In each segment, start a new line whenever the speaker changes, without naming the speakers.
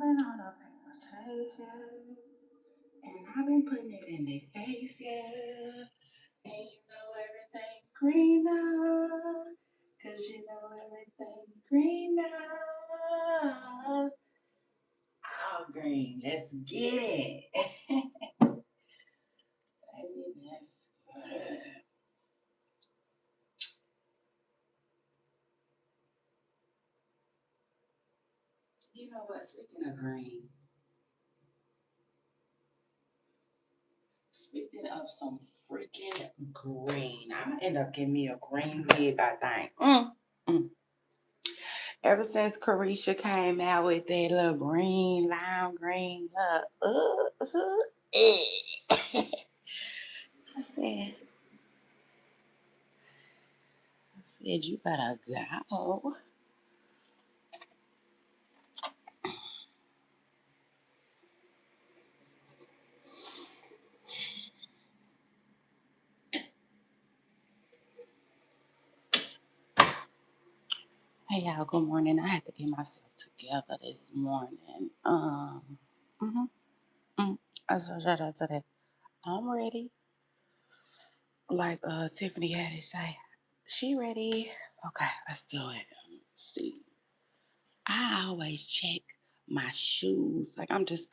been on a vacation, and I've been putting it in their face, yeah. And you know everything green now, 'cause you know everything green now. All green, let's get it. Baby, let's get it. You know what, speaking of green, speaking of some freaking green, I'm gonna end up getting me a green wig, I think. Mm. Ever since Carisha came out with that little green, lime green look, I said, you better go. Hey y'all, good morning. I had to get myself together this morning. Mhm, mm. So shout out to that. I'm ready. Like Tiffany had to say, she ready. Okay, let's do it. Let's see. I always check my shoes. Like I'm just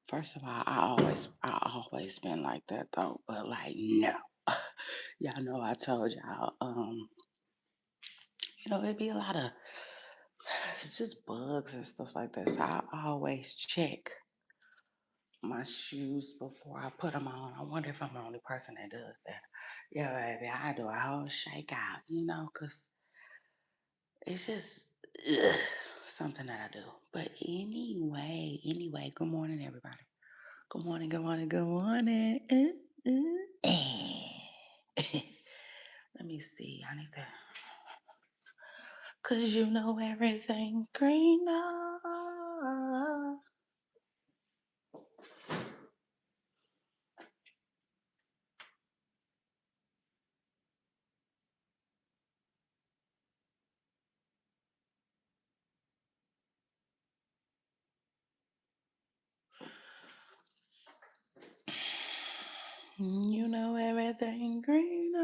first of all, I always been like that though, but like no. Y'all know I told y'all, it'd be a lot of just bugs and stuff like that. So I always check my shoes before I put them on. I wonder if I'm the only person that does that. Yeah, baby, I do a whole shake out, because it's just ugh, something that I do. But anyway, good morning, everybody. Good morning, good morning, good morning. Let me see. I need to, cause you know everything greener. You know everything greener.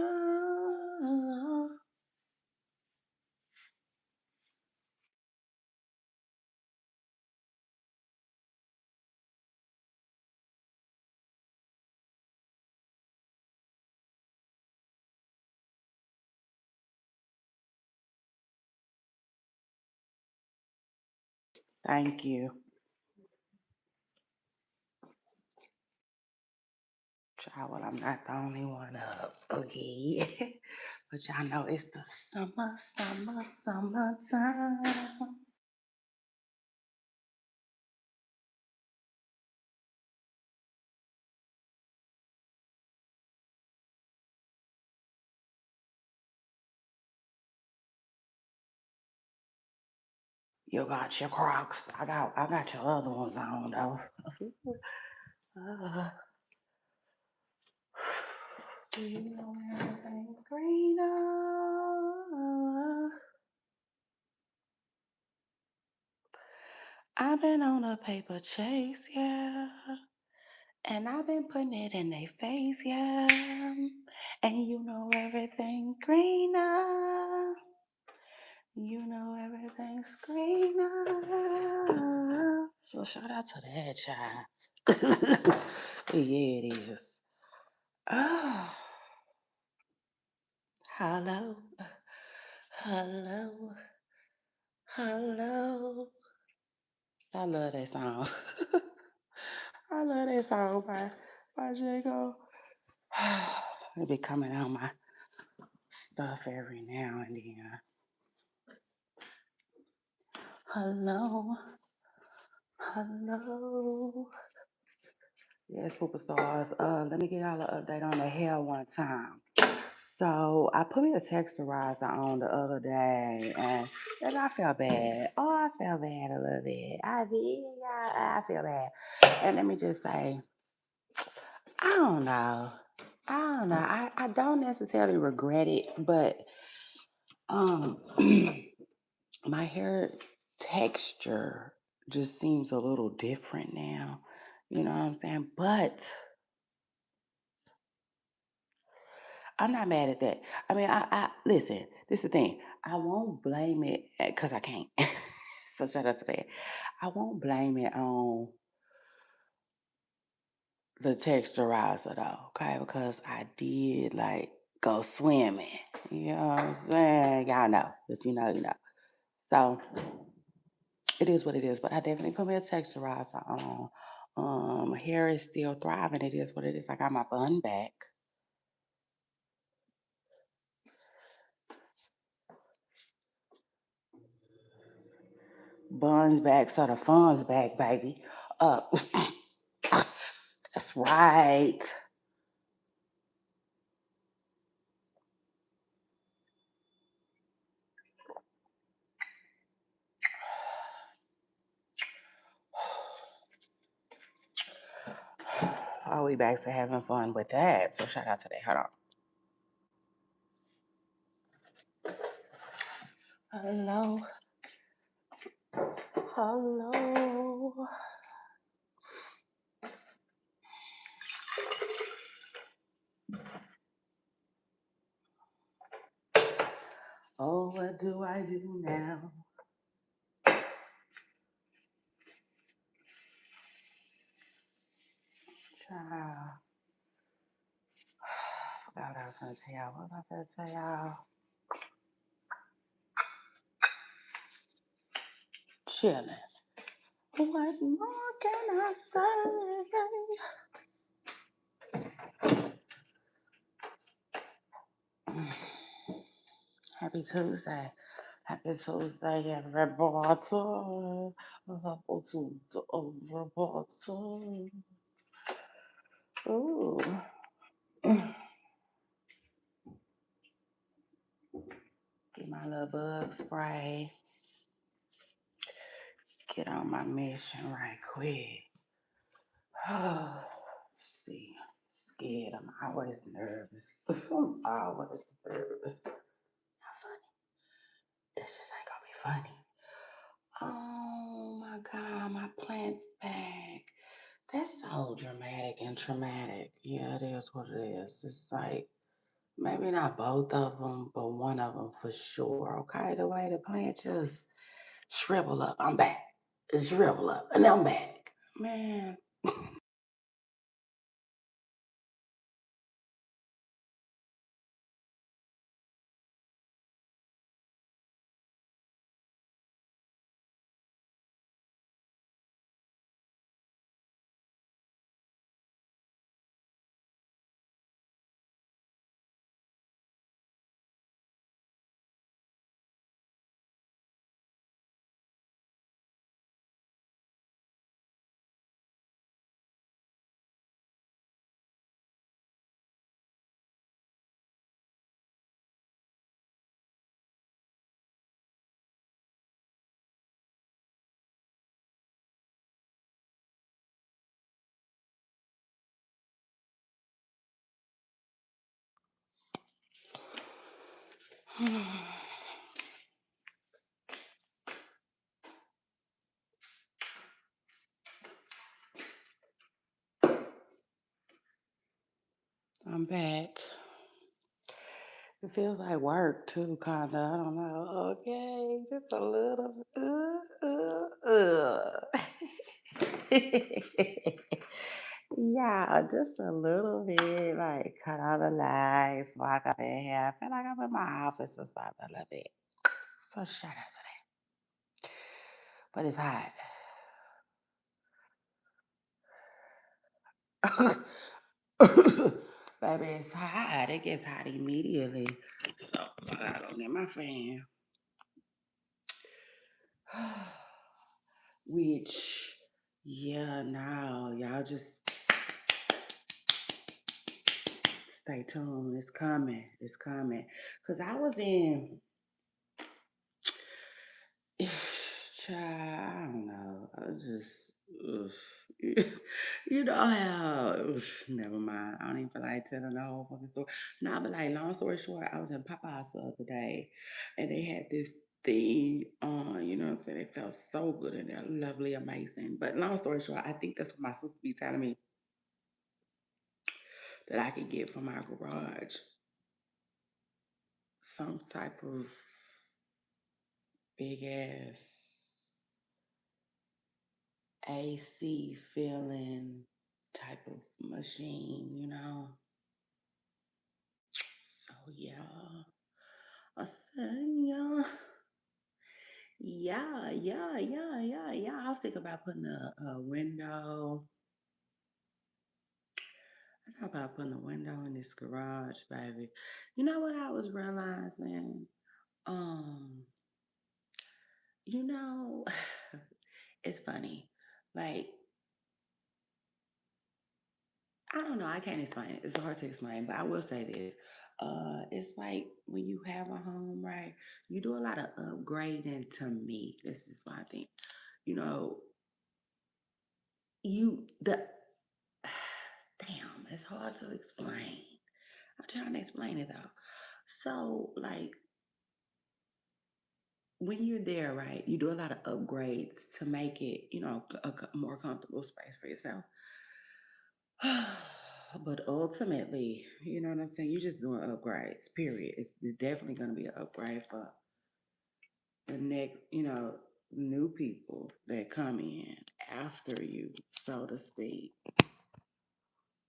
Thank you. Child, well, I'm not the only one up. Okay. But y'all know it's the summertime. You got your Crocs. I got your other ones on though. uh, do you know everything greener? I've been on a paper chase, yeah. And I've been putting it in their face, yeah. And you know everything greener. You know everything's greener. So shout out to that child. Yeah, it is. Oh, hello, hello, hello. I love that song. I love that song by Jago. It be coming out my stuff every now and then. Hello, hello. Yes, superstars. Let me give y'all an update on the hair one time. So I put me a texturizer on the other day, and I felt bad. Oh, I felt bad a little bit. I did. Yeah, I feel bad. And let me just say, I don't know. I don't know. I don't necessarily regret it, but Um, my hair texture just seems a little different now. You know what I'm saying? But I'm not mad at that. I mean, I listen. This is the thing. I won't blame it because I can't. So shout out to that. I won't blame it on the texturizer though, okay? Because I did like go swimming. You know what I'm saying? Y'all know. If you know, you know. So it is what it is. But I definitely put me a texturizer on. Hair is still thriving. It is what it is. I got my bun back. Buns back, so the fun's back, baby. Uh, that's right. Are we back to having fun with that? So shout out to that. Hold on. Hello. Hello. Oh, what do I do now? Child. Forgot what I was gonna tell y'all. What was I gonna tell y'all? Chilling. What more can I say? Happy Tuesday. Happy Tuesday, everybody. Happy Tuesday, everybody. Ooh. Get my little bug spray. Get on my mission right quick. See, scared. I'm always nervous. I'm always nervous. Not funny. This just ain't gonna be funny. Oh my God, my plant's back. That's so dramatic and traumatic. Yeah, it is what it is. It's like maybe not both of them, but one of them for sure. Okay, the way the plant just shrivel up. I'm back. It shrivel up, and I'm back. Man. I'm back. It feels like work too, kinda. I don't know. Okay, just a little. Yeah, just a little bit. Like cut all the lights, walk up in here. I feel like I'm in my office and stuff a little bit. So shout out to that. But it's hot. Baby, it's hot. It gets hot immediately. So I don't get my fan. Which, yeah, now y'all just stay tuned. It's coming. It's coming. Cause I was in, child, I don't know. I was just, ugh. You know how, never mind. I don't even feel like telling the whole fucking story. Nah, but like, long story short, I was in Popeyes the other day and they had this thing on, you know what I'm saying? It felt so good and they're lovely, amazing. But long story short, I think that's what my sister be telling me that I could get from my garage. Some type of big ass AC feeling type of machine, you know? So yeah. I said, yeah, yeah. I was thinking about putting a window. I thought about putting a window in this garage, baby. You know what I was realizing? Um, you know, it's funny. Like, I don't know, I can't explain it. It's hard to explain, but I will say this. It's like when you have a home, right? You do a lot of upgrading to me. This is what I think. You know, you the damn, it's hard to explain. I'm trying to explain it though. So, like, when you're there, right, you do a lot of upgrades to make it, a more comfortable space for yourself. But ultimately, you know what I'm saying? You're just doing upgrades, period. It's definitely going to be an upgrade for the next, new people that come in after you, so to speak.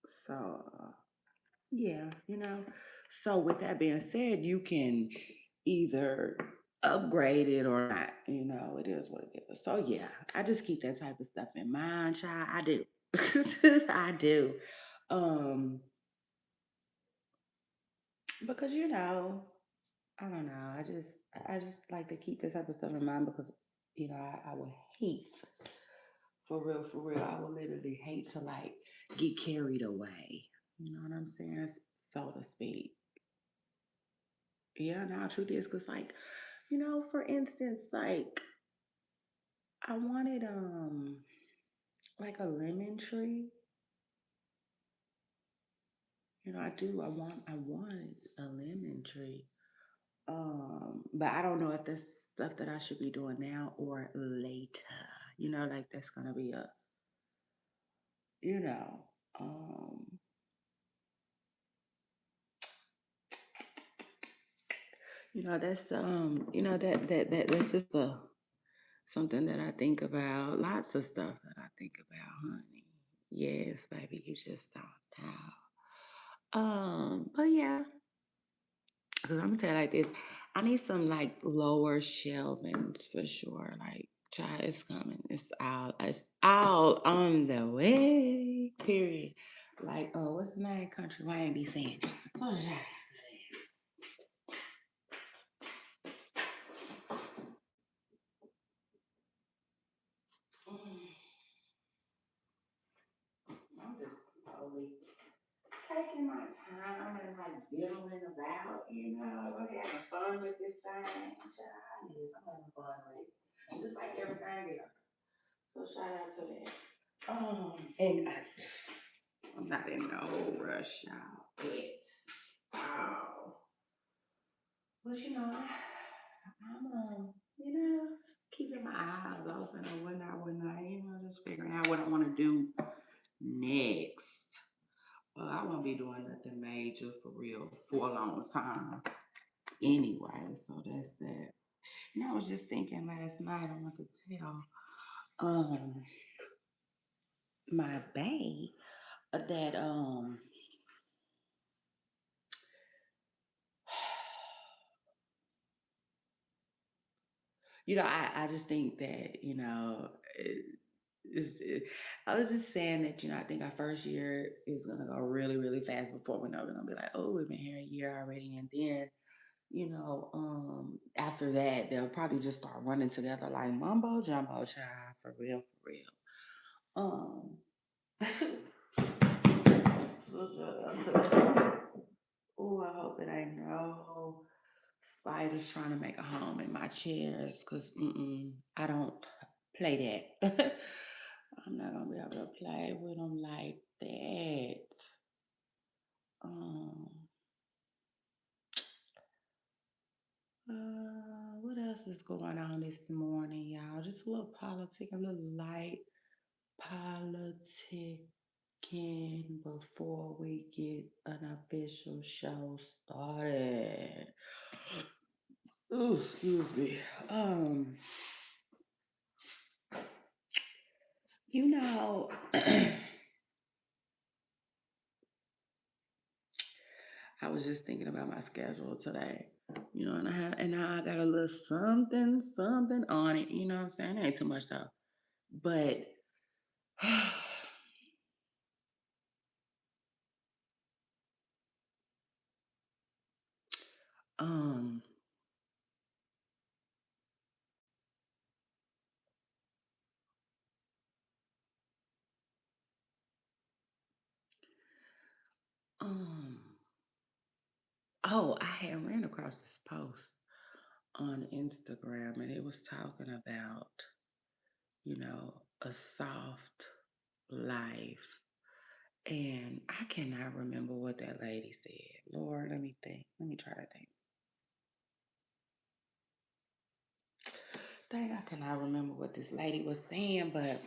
So, yeah, So with that being said, you can either upgrade it or not. It is what it is. So yeah, I just keep that type of stuff in mind, child. I do. I do. Um, because I don't know. I just like to keep this type of stuff in mind because I would hate for real. I would literally hate to like get carried away. You know what I'm saying? So to speak. Yeah, now truth is because like, for instance, like I wanted like a lemon tree. I do. I wanted a lemon tree. But I don't know if that's stuff that I should be doing now or later. Like that's gonna be a, you know, um, that's that's just something that I think about. Lots of stuff that I think about, honey. Yes, baby, you just don't know. But yeah, because I'm gonna tell you like this, I need some like lower shelvings for sure. Like, child, it's coming. It's all on the way. Period. Like, what's the name? Country Wayne be saying. So, child, I'm just slowly taking my time and like diddling about, having fun with this thing. Child, yes, I'm having fun with it. Just like everything else. So shout out to that. And I'm not in no rush, y'all. Oh, but I'm keeping my eyes open or whatnot, just figuring out what I want to do next. I won't be doing nothing major for real for a long time anyway. So that's that. I was just thinking last night, I want to tell um my bae that I just think that, it's, it, I was just saying that, I think our first year is going to go really, really fast before we know we're going to be like, oh, we've been here a year already. And then, after that, they'll probably just start running together like mumbo jumbo child, for real, for real. Um, oh, I hope it ain't no spiders trying to make a home in my chairs, cause I don't play that. I'm not gonna be able to play with them like that. Um, what else is going on this morning, y'all? Just a little politic, a little light politicking before we get an official show started. Ooh, excuse me. Um, you know, I was just thinking about my schedule today. And now I got a little something on it. You know what I'm saying? It ain't too much though. But um um oh, I had ran across this post on Instagram and it was talking about, a soft life. And I cannot remember what that lady said. Lord, let me think. Let me try to think. Dang, I cannot remember what this lady was saying, but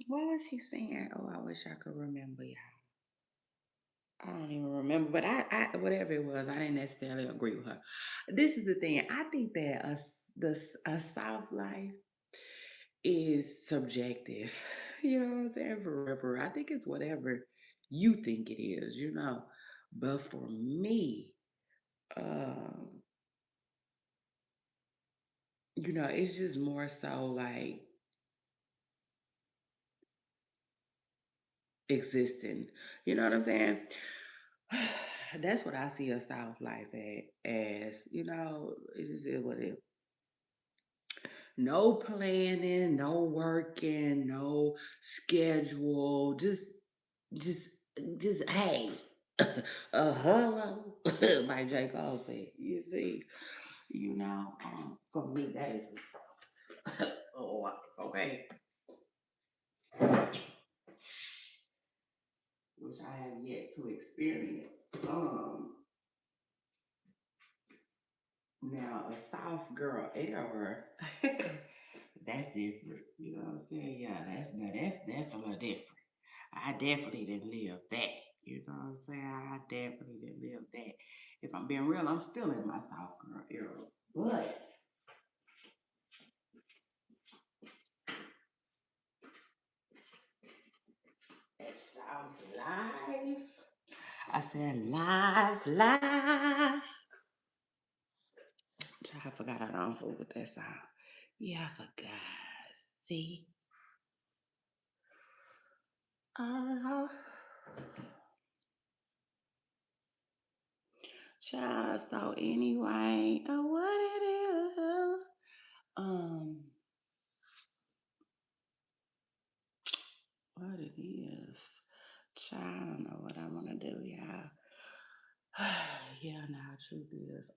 what was she saying? Oh, I wish I could remember, y'all. I don't even remember, but whatever it was, I didn't necessarily agree with her. This is the thing. I think that a soft life is subjective. You know what I'm saying? Forever. I think it's whatever you think it is, But for me, um, it's just more so like existing. You know what I'm saying? That's what I see a soft life as. It just is what it is. No planning, no working, no schedule. Just, just hey, hello, like J. Cole said. You see, for me that is a soft life. Okay, which I have yet to experience. Now a soft girl error, that's different. You know what I'm saying? Yeah, that's a little different. I definitely didn't live that. You know what I'm saying? I definitely didn't live that. If I'm being real, I'm still in my soft girl era. But that soft life. I said life. I forgot I don't fool with that sound. Yeah, I forgot. See? Uh, Child, so anyway, what it is? Um, what it is? Child, I don't know what I want to do, y'all. Yeah, now truth is,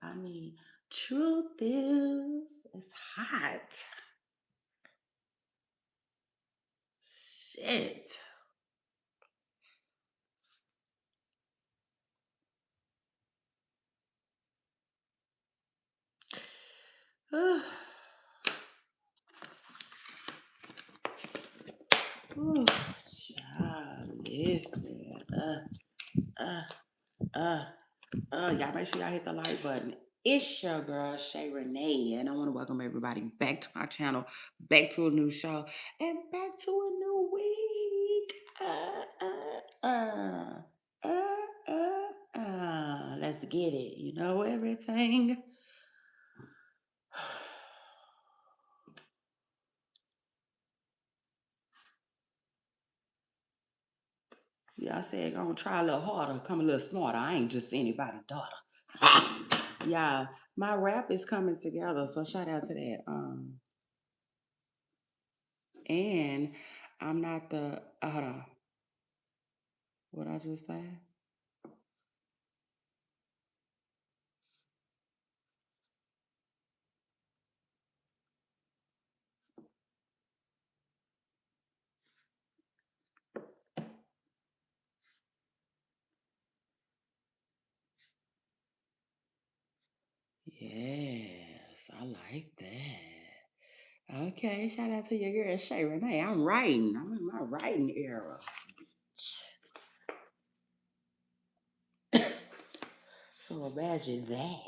truth is, it's hot. Shit. Ooh, child, listen. Uh, uh, y'all make sure y'all hit the like button. It's your girl Shay Renee, and I want to welcome everybody back to my channel, back to a new show, and back to a new week. Let's get it. You know everything. Y'all said gonna try a little harder, come a little smarter. I ain't just anybody's daughter. Yeah, my rap is coming together, so shout out to that. And I'm not the hold on. What I just say? Yes, I like that. Okay, shout out to your girl Shay Renee. I'm writing. I'm in my writing era. So imagine that.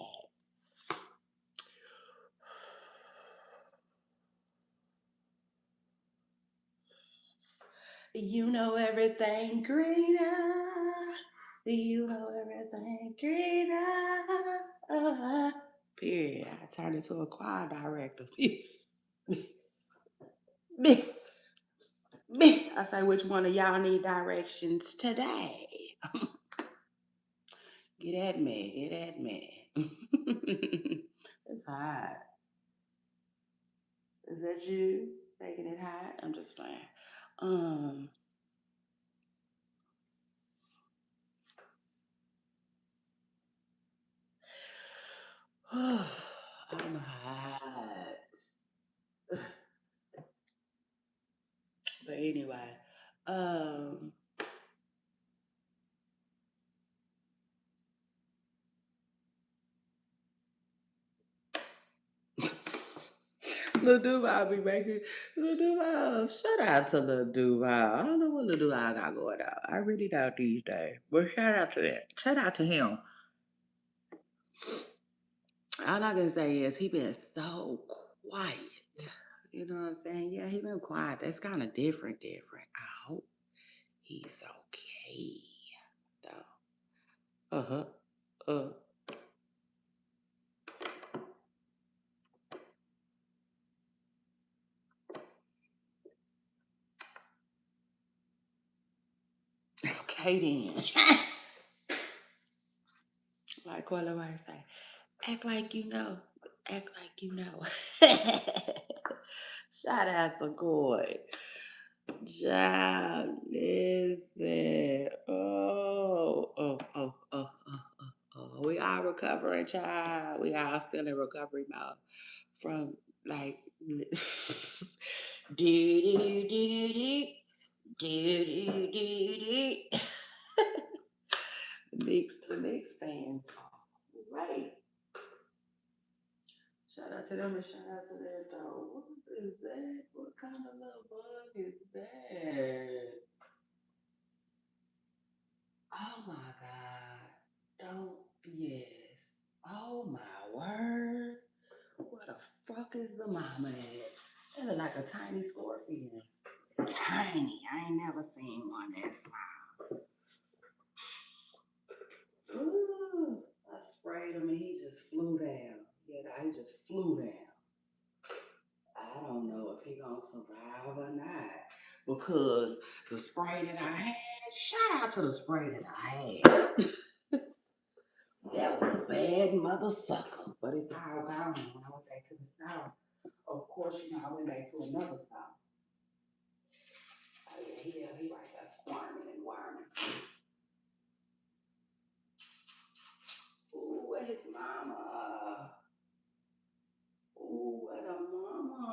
You know everything greener. You know everything greener. Period. I turned into a choir director. I say, which one of y'all need directions today? Get at me. Get at me. It's hot. Is that you making it hot? I'm just playing. Um, I'm hot. But anyway, um, Lil Duval be making Lil Duval. Shout out to Lil Duval. I don't know what Lil Duval got going on. I really don't these days. But shout out to that. Shout out to him. All I can say is he been so quiet. You know what I'm saying? Yeah, he been quiet. That's kind of different. I hope he's okay, though. Uh-huh. Uh, okay then. Like what do I say? Act like you know. Act like you know. Shout out to God. Child, listen. Oh. We are recovering, child. We are still in recovery mode from like do do do do do do do do. The Knicks fans. Right. Shout out to them and shout out to that dog. What is that? What kind of little bug is that? Oh my God. Don't, yes. Oh my word. What the fuck is the mama at? That look like a tiny scorpion. Tiny. I ain't never seen one that small. Ooh. I sprayed him and he just flew down. Yeah, he just flew down. I don't know if he gonna survive or not. Because the spray that I had, shout out to the spray that I had. That was a bad mother sucker. But it's all gone when I went back to the store. Of course, I went back to another store. Oh yeah, he right there squirming and worming. Ooh, where his mama? Ooh, where the mama?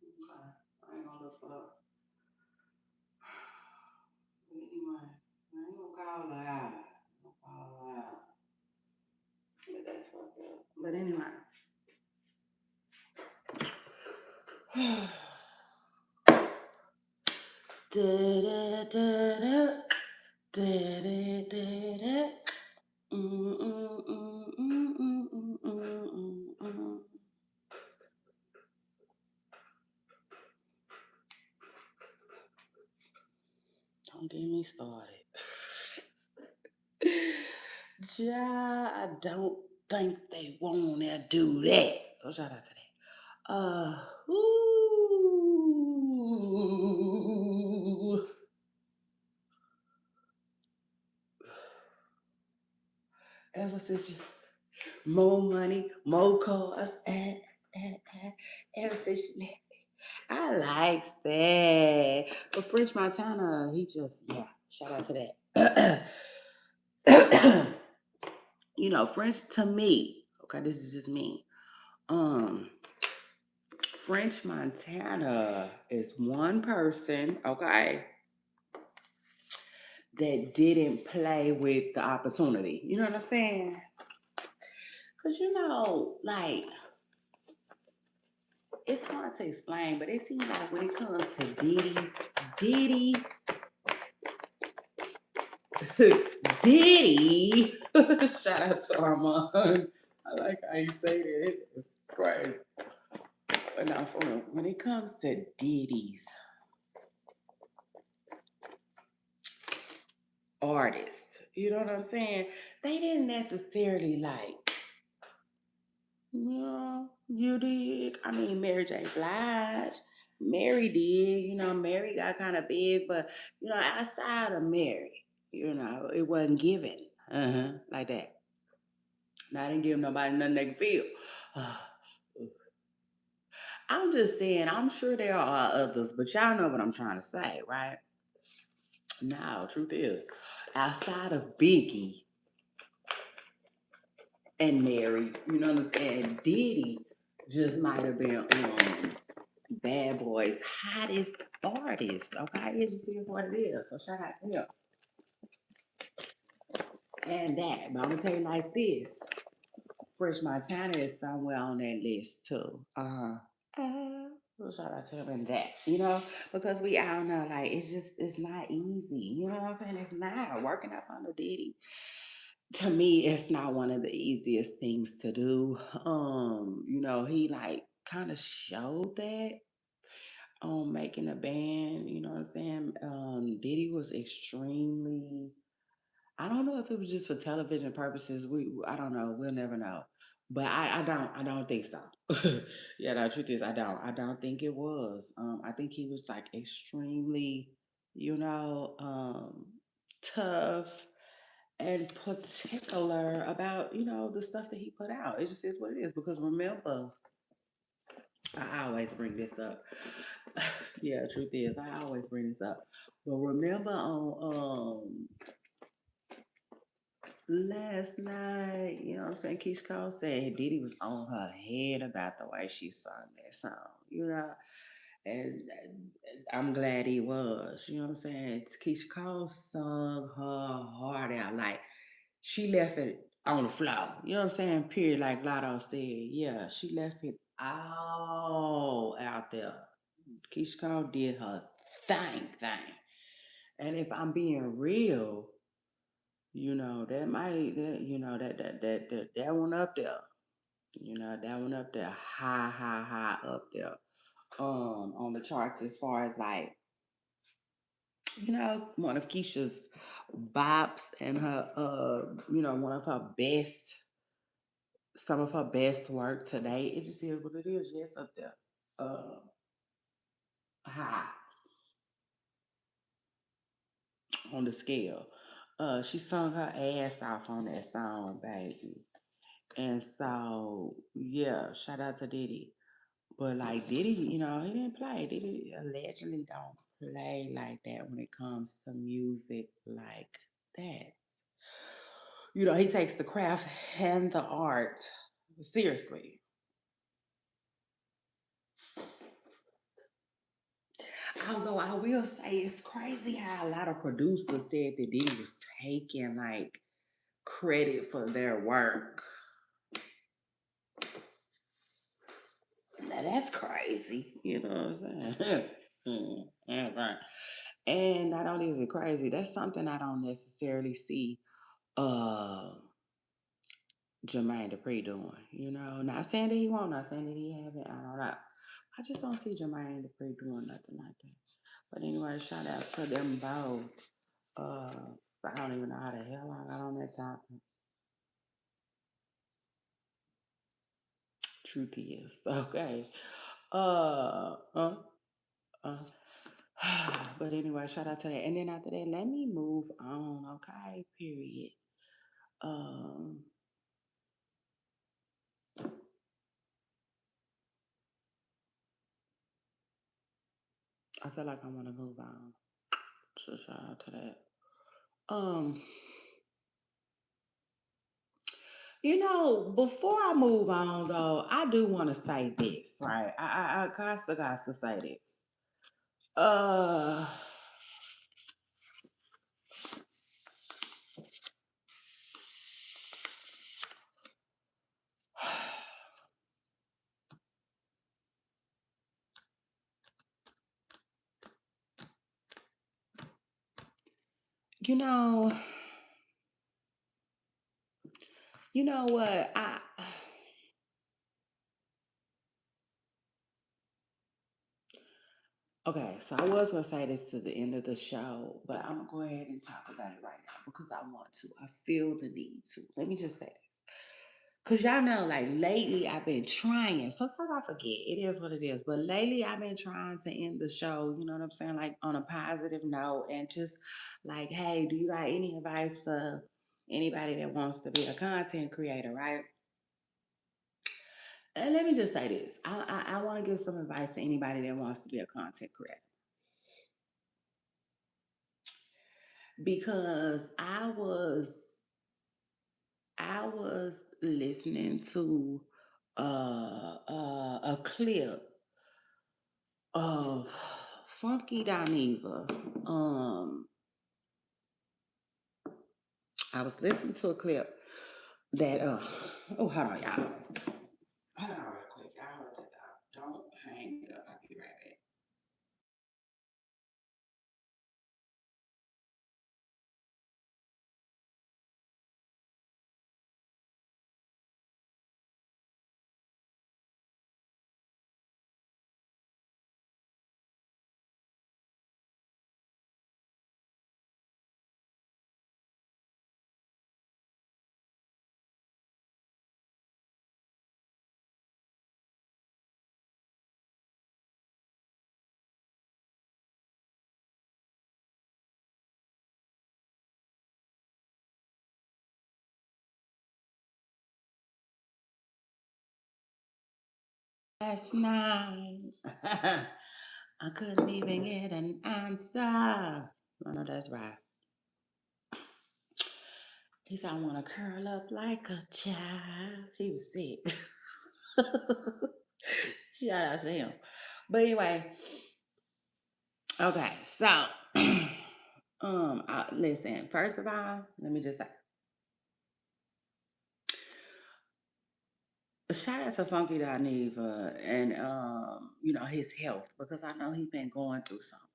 Okay, I ain't gonna look up. Anyway, I ain't gonna call her out. I'm gonna call her out. But that's fucked up. But anyway. Da da da da. Da da da da. Mm, mm, mm, mm, mm, mm, mm, mm. Don't get me started. Ja, I don't think they want to do that. So shout out to that. Ooh. Ever since you, more money, more cars, ever since you, I likes that. But French Montana, he just, yeah, shout out to that. French to me, okay, this is just me. Um, French Montana is one person, okay, that didn't play with the opportunity. You know what I'm saying? Cause like it's hard to explain, but it seems like when it comes to Diddy, Diddy. Shout out to Armand. I like how you say that. It's crazy. But now, for real, when it comes to Diddy's artists, you know what I'm saying? They didn't necessarily like, yeah, you dig. I mean, Mary J. Blige, Mary did. Mary got kind of big, but outside of Mary, it wasn't given. Like that. I didn't give nobody nothing they can feel. I'm just saying, I'm sure there are others, but y'all know what I'm trying to say, right? Now, truth is, outside of Biggie and Mary, you know what I'm saying? Diddy just might have been Bad Boy's hottest artist. Okay, it just is what it is. So shout out to him and that. But I'm gonna tell you like this: Fresh Montana is somewhere on that list too. Well, shout out to him and that, because we all know like it's not easy. You know what I'm saying? It's not working up on the Diddy. To me, it's not one of the easiest things to do. He like kind of showed that on making a band, you know what I'm saying? Diddy was extremely, I don't know if it was just for television purposes. I don't know. We'll never know. But I don't think so. Yeah, the truth is I don't think it was. I think he was like extremely, you know, um, tough and particular about, the stuff that he put out. It just is what it is. Because remember, I always bring this up. Yeah, truth is, I always bring this up. But remember on last night, you know what I'm saying? Keisha Cole said Diddy was on her head about the way she sung that song, and I'm glad he was, you know what I'm saying? Keisha Cole sung her heart out. Like, she left it on the floor, you know what I'm saying? Period, like Lotto said. Yeah, she left it all out there. Keisha Cole did her thing. And if I'm being real, that might that that one up there. That one up there, high up there. On the charts as far as like, one of Keisha's bops and her one of her best some of her best work today. It just is what it is. Yes, up there. Uh high on the scale. She sung her ass off on that song, baby. And so, yeah, shout out to Diddy. But like Diddy, he didn't play. Diddy allegedly don't play like that when it comes to music like that. He takes the craft and the art seriously. Although I will say it's crazy how a lot of producers said that Diddy was taking like credit for their work. Now that's crazy. You know what I'm saying? Right. And not only is it crazy, that's something I don't necessarily see uh Jermaine Dupri doing. Not saying that he won't, not saying that he haven't. I don't know. I just don't see Jermaine Dupri doing nothing like that. But anyway, shout out to them both. So I don't even know how the hell I got on that topic. Truth is. Okay. Uh, uh, uh. But anyway, shout out to that. And then after that, let me move on. Okay. Period. Um, I feel like I want to move on. So shout out to that. Um, before I move on though, I do want to say this, right? I got to say this. Uh, You know, you know what? Okay, so I was gonna say this to the end of the show, but I'm gonna go ahead and talk about it right now because I want to. I feel the need to. Let me just say this. Cause y'all know, like lately I've been trying. Sometimes I forget. It is what it is. But lately I've been trying to end the show, you know what I'm saying? Like on a positive note and just like, hey, do you got any advice for anybody that wants to be a content creator, right? And let me just say this. I want to give some advice to anybody that wants to be a content creator. Because I was listening to a clip of Funky Dineva. I was listening to a clip that oh, hold on, y'all. Hold on real quick. Y'all don't hang up. I'll be right back. Last night I couldn't even get an answer. I know that's right. He said I wanna curl up like a child. He was sick. Shout out to him. But anyway, okay, so listen, first of all, let me just say shout out to Funky Neva and his health because I know he's been going through something.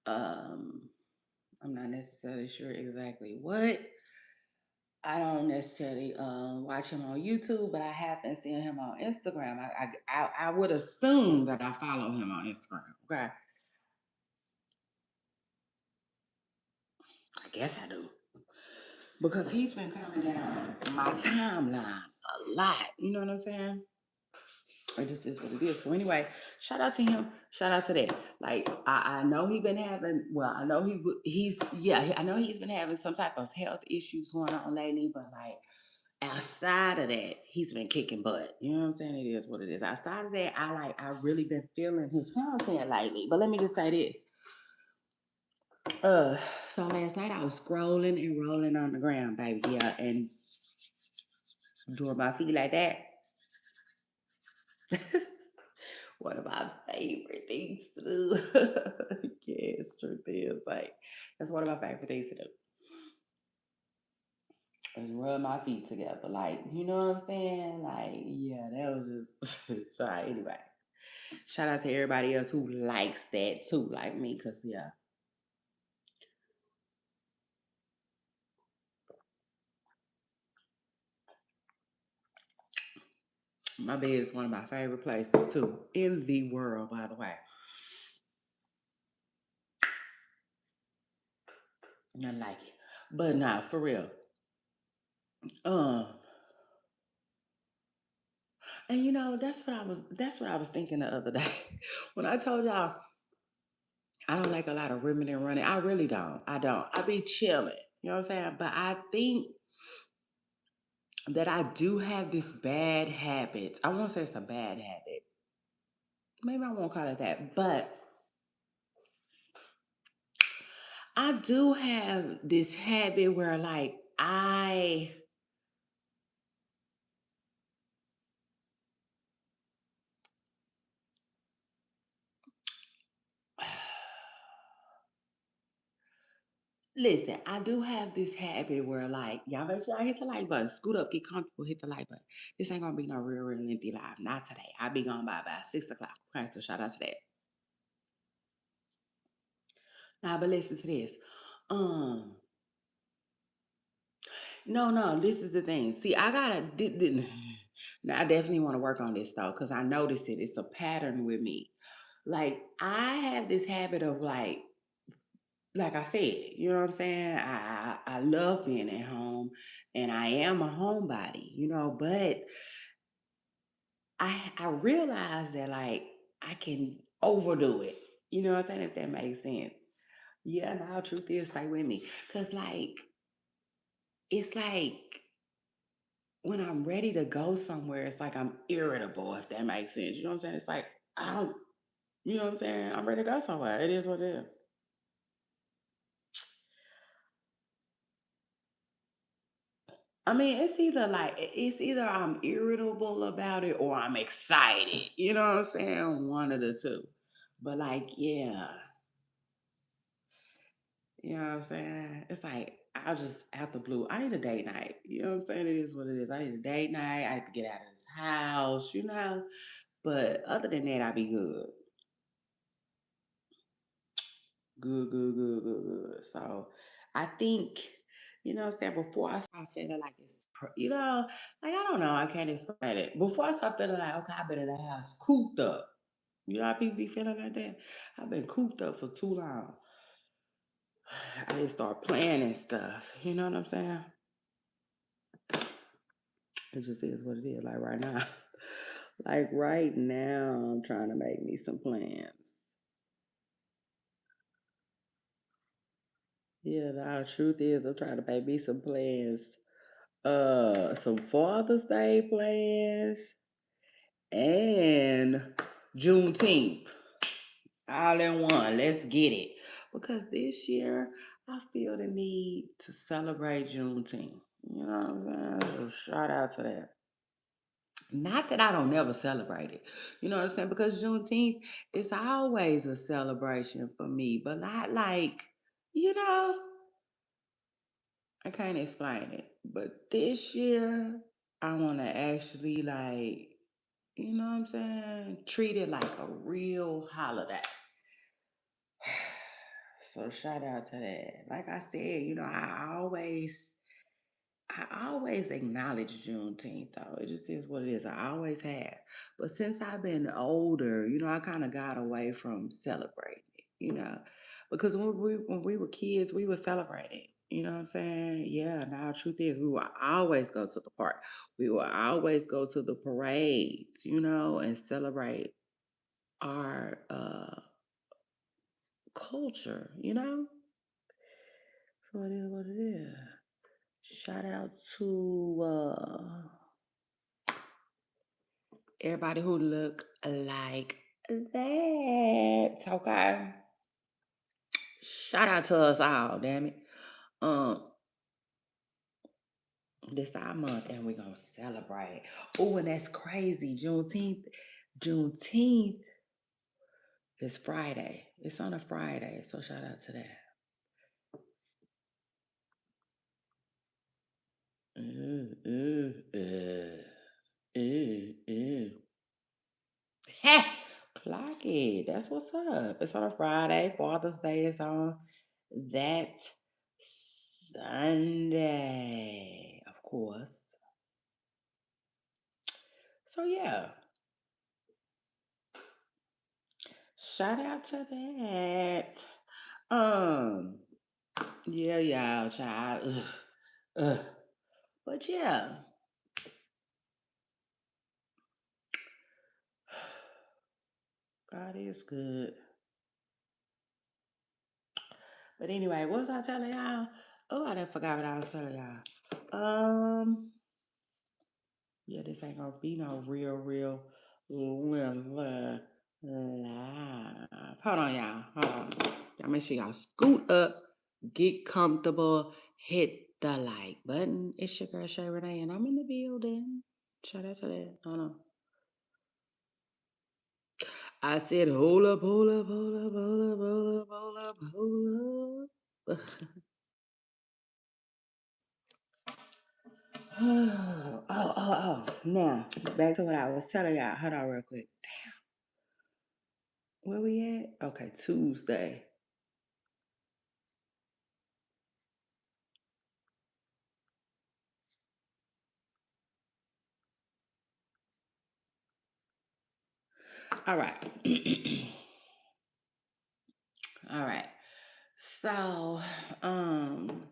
Um I'm not necessarily sure exactly what. I don't necessarily watch him on YouTube, but I have been seeing him on Instagram. I would assume that I follow him on Instagram. Okay, I guess I do because he's been coming down my timeline a lot. You know what I'm saying? It just is what it is. So anyway, shout out to him. Shout out to that. Like I know he's been having. Well, I know he's yeah. I know he's been having some type of health issues going on lately. But like outside of that, he's been kicking butt. You know what I'm saying? It is what it is. Outside of that, I really been feeling his content lately. But let me just say this. Uh, so last night I was scrolling and rolling on the ground, baby. Yeah, and doing my feet like that. One of my favorite things to do. Yes, truth is like that's one of my favorite things to do. Is rub my feet together. Like, you know what I'm saying? Like, yeah, that was just so anyway. Shout out to everybody else who likes that too, like me, cause yeah, my bed is one of my favorite places too in the world. By the way, I like it, but nah, for real. Um, and that's what I was thinking the other day when I told y'all I don't like a lot of rimming and running. I really don't. I don't. I be chilling. You know what I'm saying? But I think that I do have this bad habit. I won't say it's a bad habit. Maybe I won't call it that, but I do have this habit where like I listen, I do have this habit where like y'all make sure I hit the like button. Scoot up, get comfortable, hit the like button. This ain't gonna be no real lengthy live. Not today. I'll be gone by about 6 o'clock. Okay, so shout out to that. Now, but listen to this. Um, no, this is the thing. See, I gotta. Now, I definitely want to work on this though, because I notice it. It's a pattern with me. Like I have this habit of like I said, you know what I'm saying? I love being at home, and I am a homebody, but I realize that like I can overdo it. You know what I'm saying? If that makes sense. Yeah, no, truth is, stay with me. Cause like it's like when I'm ready to go somewhere, it's like I'm irritable, if that makes sense. You know what I'm saying? It's like I don't, you know what I'm saying? I'm ready to go somewhere. It is what it is. I mean, it's either I'm irritable about it or I'm excited. You know what I'm saying? One of the two. But like, yeah, you know what I'm saying? It's like I'll just out the blue. I need a date night. You know what I'm saying? It is what it is. I need a date night. I have to get out of this house. But other than that, I be good. Good. So I think, you know what I'm saying, before I start feeling like like I don't know, I can't explain it. Before I start feeling like, okay, I've been in the house cooped up. You know how people be feeling like that? I've been cooped up for too long. I didn't start planning stuff. You know what I'm saying? It just is what it is. Like right now. Like right now, I'm trying to make me some plans. Yeah, the truth is I'm trying to make me some plans. Some Father's Day plans and Juneteenth. All in one. Let's get it. Because this year I feel the need to celebrate Juneteenth. You know what I'm saying? So shout out to that. Not that I don't never celebrate it. You know what I'm saying? Because Juneteenth is always a celebration for me, but not like, you know, I can't explain it. But this year, I want to actually, like, you know what I'm saying? Treat it like a real holiday. So shout out to that. Like I said, I always acknowledge Juneteenth though. It just is what it is. I always have. But since I've been older, I kind of got away from celebrating it. Because when we were kids, we would celebrate it. You know what I'm saying? Yeah, now the truth is we will always go to the park. We will always go to the parades, and celebrate our culture. So it is what it is. Shout out to everybody who look like that. Okay. Shout out to us all, damn it. Um, this our month and we're gonna celebrate. Oh, and that's crazy. Juneteenth is Friday. It's on a Friday, so shout out to that. Mm, mm, mm. Heh, clock it. That's what's up. It's on a Friday. Father's Day is on that Sunday, of course. So yeah, shout out to that. Um, yeah, y'all, child. Ugh, ugh. But yeah, God is good. But anyway, what was I telling y'all? Oh, I done forgot what I was telling y'all. Yeah, this ain't gonna be no real live. Hold on, y'all. Hold on. Y'all make sure y'all scoot up, get comfortable, hit the like button. It's your girl Shay Renee, and I'm in the building. Shout out to that. Hold on. I said, hold up, hold up, hold up, hold up, hold up, hold up, hold up. Oh. Now, back to what I was telling y'all. Hold on real quick. Where we at? Okay, Tuesday. All right. All right. So, um,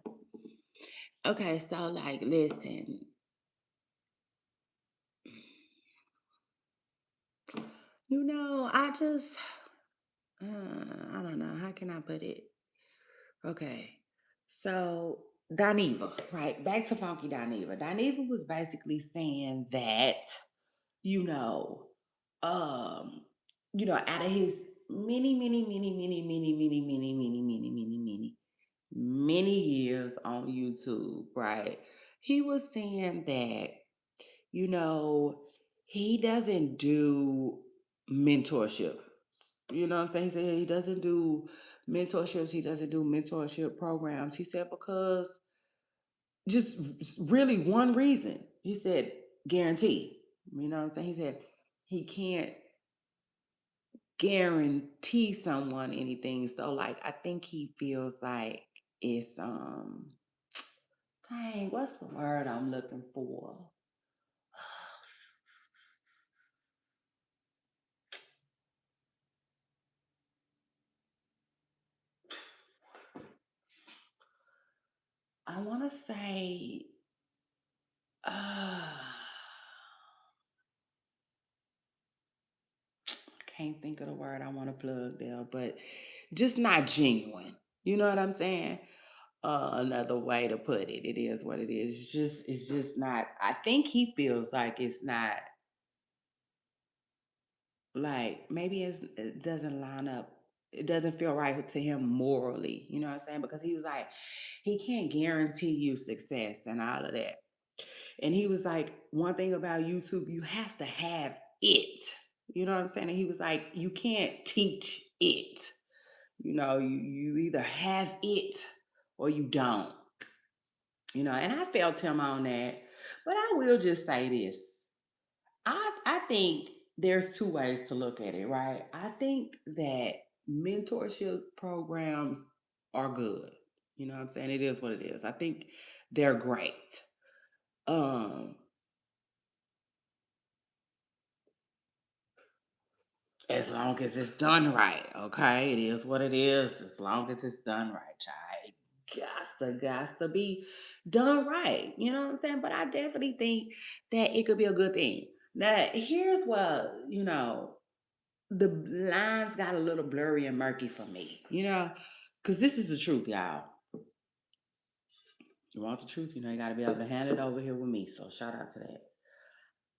okay, so like listen, I just I don't know, how can I put it? Okay. So Dineva, right? Back to Funky Dineva. Dineva was basically saying that, you know, um, out of his many years on YouTube, right? He was saying that, you know, he doesn't do mentorship. You know what I'm saying? He said he doesn't do mentorships, he doesn't do mentorship programs. He said because just really one reason. He said guarantee. You know what I'm saying? He said he can't guarantee someone anything. So like I think he feels like it's dang, what's the word I'm looking for? I wanna say can't think of the word I want to plug there, but just not genuine. You know what I'm saying? Another way to put it, it is what it is. It's just not. I think he feels like it's not like maybe it doesn't line up. It doesn't feel right to him morally. You know what I'm saying? Because he was like, he can't guarantee you success and all of that. And he was like, one thing about YouTube, you have to have it. You know what I'm saying? And he was like, you can't teach it. You either have it or you don't. And I felt him on that. But I will just say this. I think there's two ways to look at it, right? I think that mentorship programs are good. You know what I'm saying? It is what it is. I think they're great. Um, as long as it's done right, okay? It is what it is. As long as it's done right, child. It got to be done right. You know what I'm saying? But I definitely think that it could be a good thing. Now, here's what, the lines got a little blurry and murky for me, because this is the truth, y'all. You want the truth, you got to be able to hand it over here with me. So shout out to that.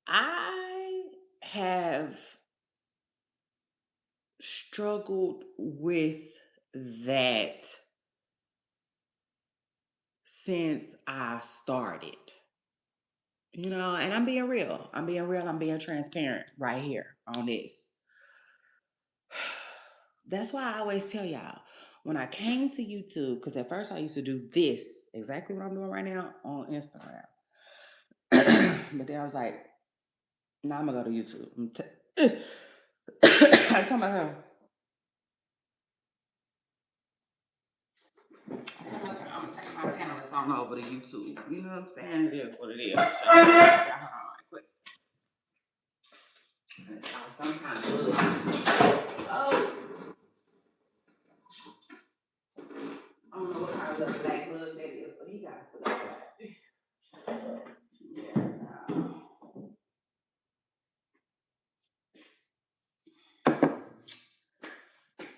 I have struggled with that since I started. And I'm being real. I'm being real. I'm being transparent right here on this. That's why I always tell y'all when I came to YouTube, because at first I used to do this, exactly what I'm doing right now on Instagram. But then I was like, nah, I'm going to go to YouTube. I told myself, I'm gonna take my talents on over to YouTube. You know what I'm saying? It is what it is. So, hold on right quick. Let's some kind of bug. Oh, I don't know what kind of little black bug that is, but he got stuff. Yeah.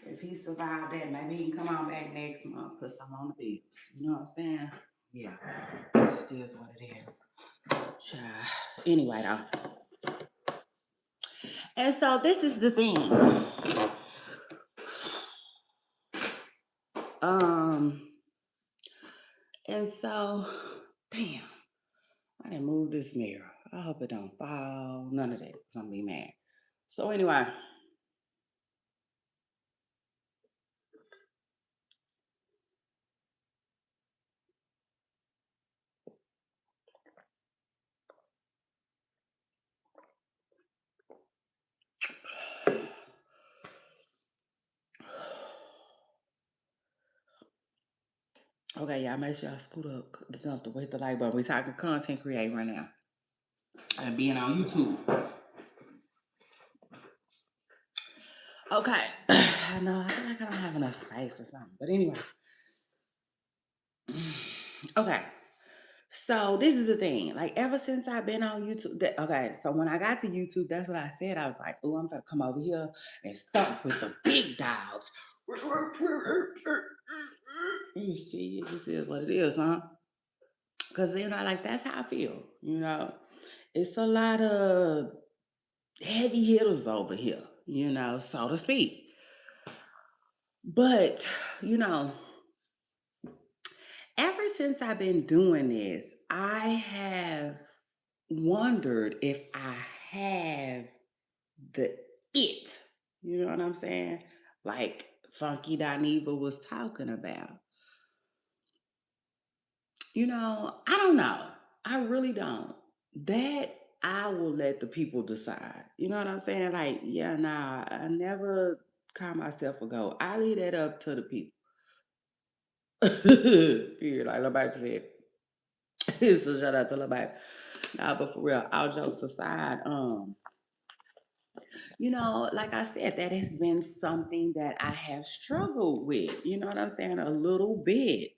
If he survived that, maybe he can come on back next month, put some on the bills. You know what I'm saying? Yeah. It just is what it is. Child. Anyway, though. And so this is the thing. Um, and so, damn, I didn't move this mirror. I hope it don't fall. None of that. Cause I'm gonna be mad. So anyway, okay, y'all make sure y'all scoot up. You don't have to wait the light button. We talking content creating right now and being on YouTube. Okay. I know. I feel like I don't have enough space or something. But anyway. Okay. So this is the thing. Like ever since I've been on YouTube, okay. So when I got to YouTube, that's what I said. I was like, "Oh, I'm gonna come over here and start with the big dogs." You see, it just is what it is, huh? Because like that's how I feel. It's a lot of heavy hitters over here. So to speak. But you know, ever since I've been doing this, I have wondered if I have the it. You know what I'm saying? Like Funky Dineva was talking about. I don't know. I really don't. That I will let the people decide. You know what I'm saying? Like, yeah, nah, I never call myself a goat. I leave that up to the people. Period. Like Lil said. So shout out to Lil Nah, but for real, all jokes aside, like I said, that has been something that I have struggled with. You know what I'm saying? A little bit.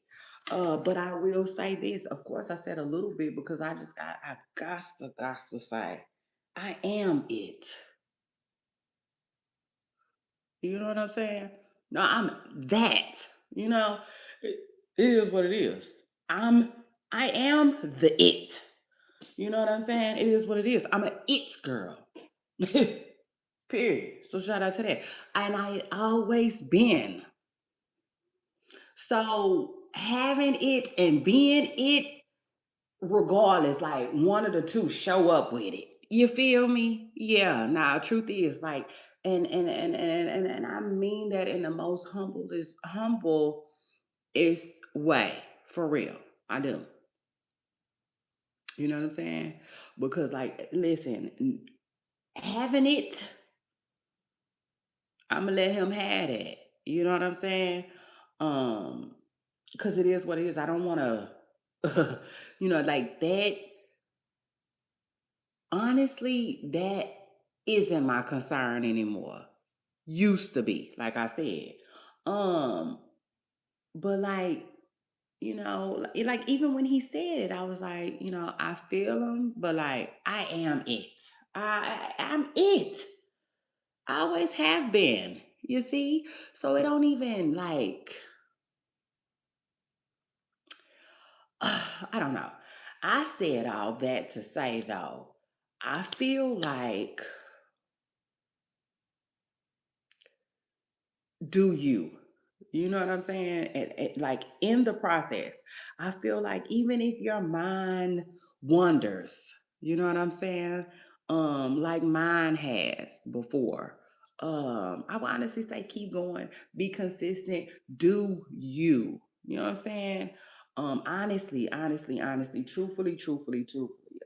But I will say this. Of course, I said a little bit because I got to say, I am it. You know what I'm saying? No, I'm that. You know, it, it is what it is. I am the it. You know what I'm saying? It is what it is. I'm an it girl. Period. So shout out to that. And I always been. So having it and being it, regardless, like one of the two show up with it. You feel me? Yeah. Now, truth is like, and I mean that in the most humble is way for real. I do. You know what I'm saying? Because like, listen, having it, I'm gonna let him have that. You know what I'm saying? Um, because it is what it is. I don't want to, like that. Honestly, that isn't my concern anymore. Used to be, like I said. Um, but like, like even when he said it, I was like, I feel him, but like I am it. I'm it. I always have been. You see? So it don't even like I don't know. I said all that to say though, I feel like do you. You know what I'm saying? And like in the process, I feel like even if your mind wanders, you know what I'm saying? Like mine has before. I will honestly say keep going, be consistent, do you. You know what I'm saying? Honestly, truthfully.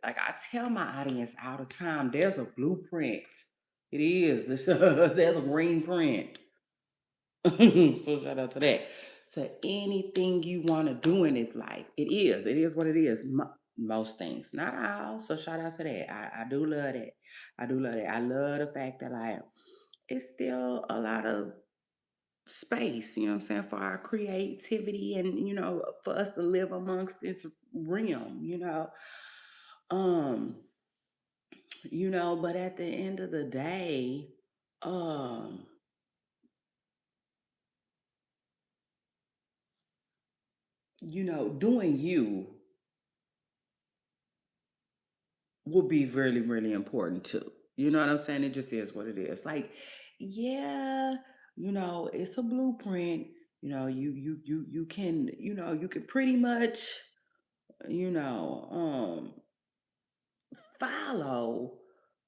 Like I tell my audience all the time, there's a blueprint. It is. There's a green print. So shout out to that. To anything you want to do in this life, it is. It is what it is. Most things, not all. So shout out to that. I do love that. I do love that. I love the fact that it's still a lot of space. You know what I'm saying, for our creativity and for us to live amongst this realm. Um, But at the end of the day, um, doing you will be really, really important too. You know what I'm saying? It just is what it is. Like, yeah, it's a blueprint. You can, you can pretty much, you know, follow,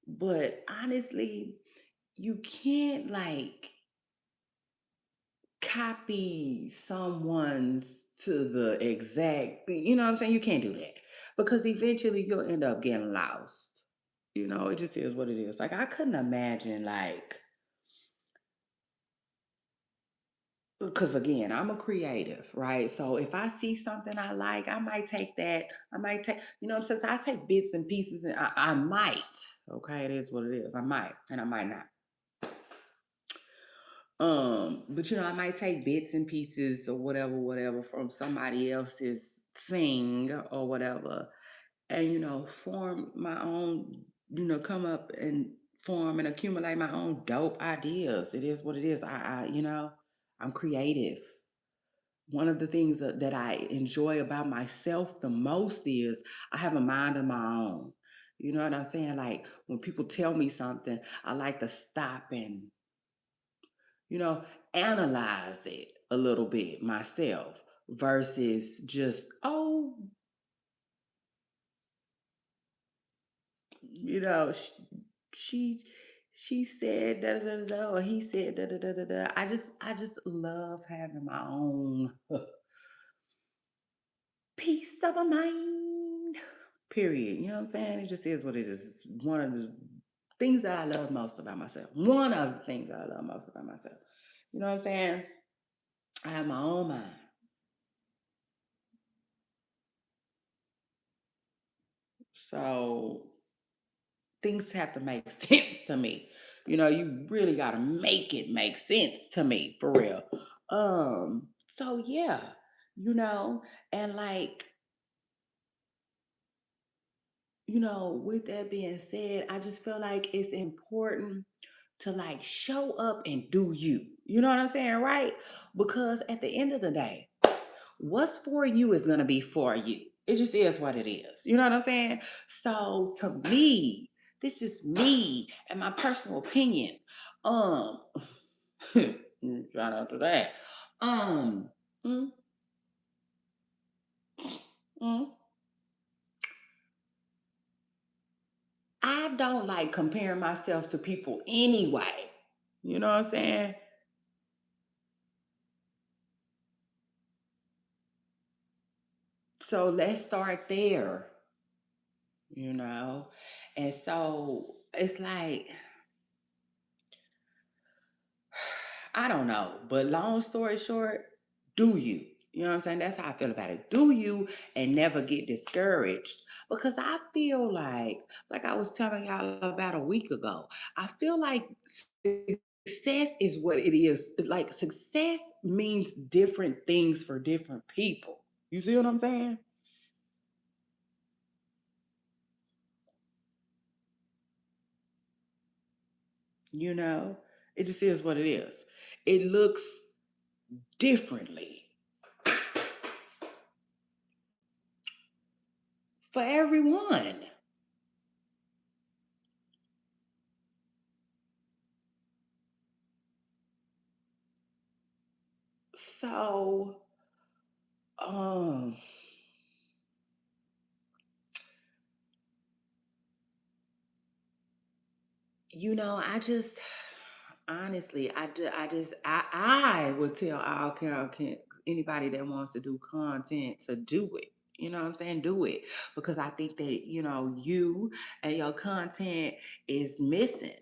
but honestly, you can't like copy someone's to the exact, you know what I'm saying? You can't do that because eventually you'll end up getting lost. It just is what it is. Like I couldn't imagine like because again, I'm a creative, right? So if I see something I like, I might take that. I might take, what I'm saying? So I take bits and pieces and I might. Okay, it is what it is. I might and I might not. But I might take bits and pieces or whatever, whatever from somebody else's thing or whatever, and form my own, come up and form and accumulate my own dope ideas. It is what it is. I'm creative. One of the things that I enjoy about myself the most is I have a mind of my own. You know what I'm saying? Like when people tell me something, I like to stop and, you know, analyze it a little bit myself versus just, oh, you know, she she said da da da da or he said da da da da da. I just love having my own peace of a mind. Period. You know what I'm saying? It just is what it is. It's one of the things that I love most about myself. One of the things that I love most about myself. You know what I'm saying? I have my own mind. So things have to make sense to me. You really gotta make it make sense to me for real. So yeah, you know, and like, with that being said, I just feel like it's important to like show up and do you. You know what I'm saying, right? Because at the end of the day, what's for you is gonna be for you. It just is what it is. You know what I'm saying? So to me, this is me and my personal opinion. Um, shout out to that. Um, mm, mm. I don't like comparing myself to people anyway. You know what I'm saying? So let's start there. You know, and so it's like I don't know. But long story short, do you? You know what I'm saying? That's how I feel about it. Do you and never get discouraged? Because I feel like I was telling y'all about a week ago, I feel like success is what it is. Like success means different things for different people. You see what I'm saying? You know, it just is what it is. It looks differently for everyone. So, um, I just honestly, I would tell all anybody that wants to do content to do it. You know what I'm saying? Do it because I think that you and your content is missing.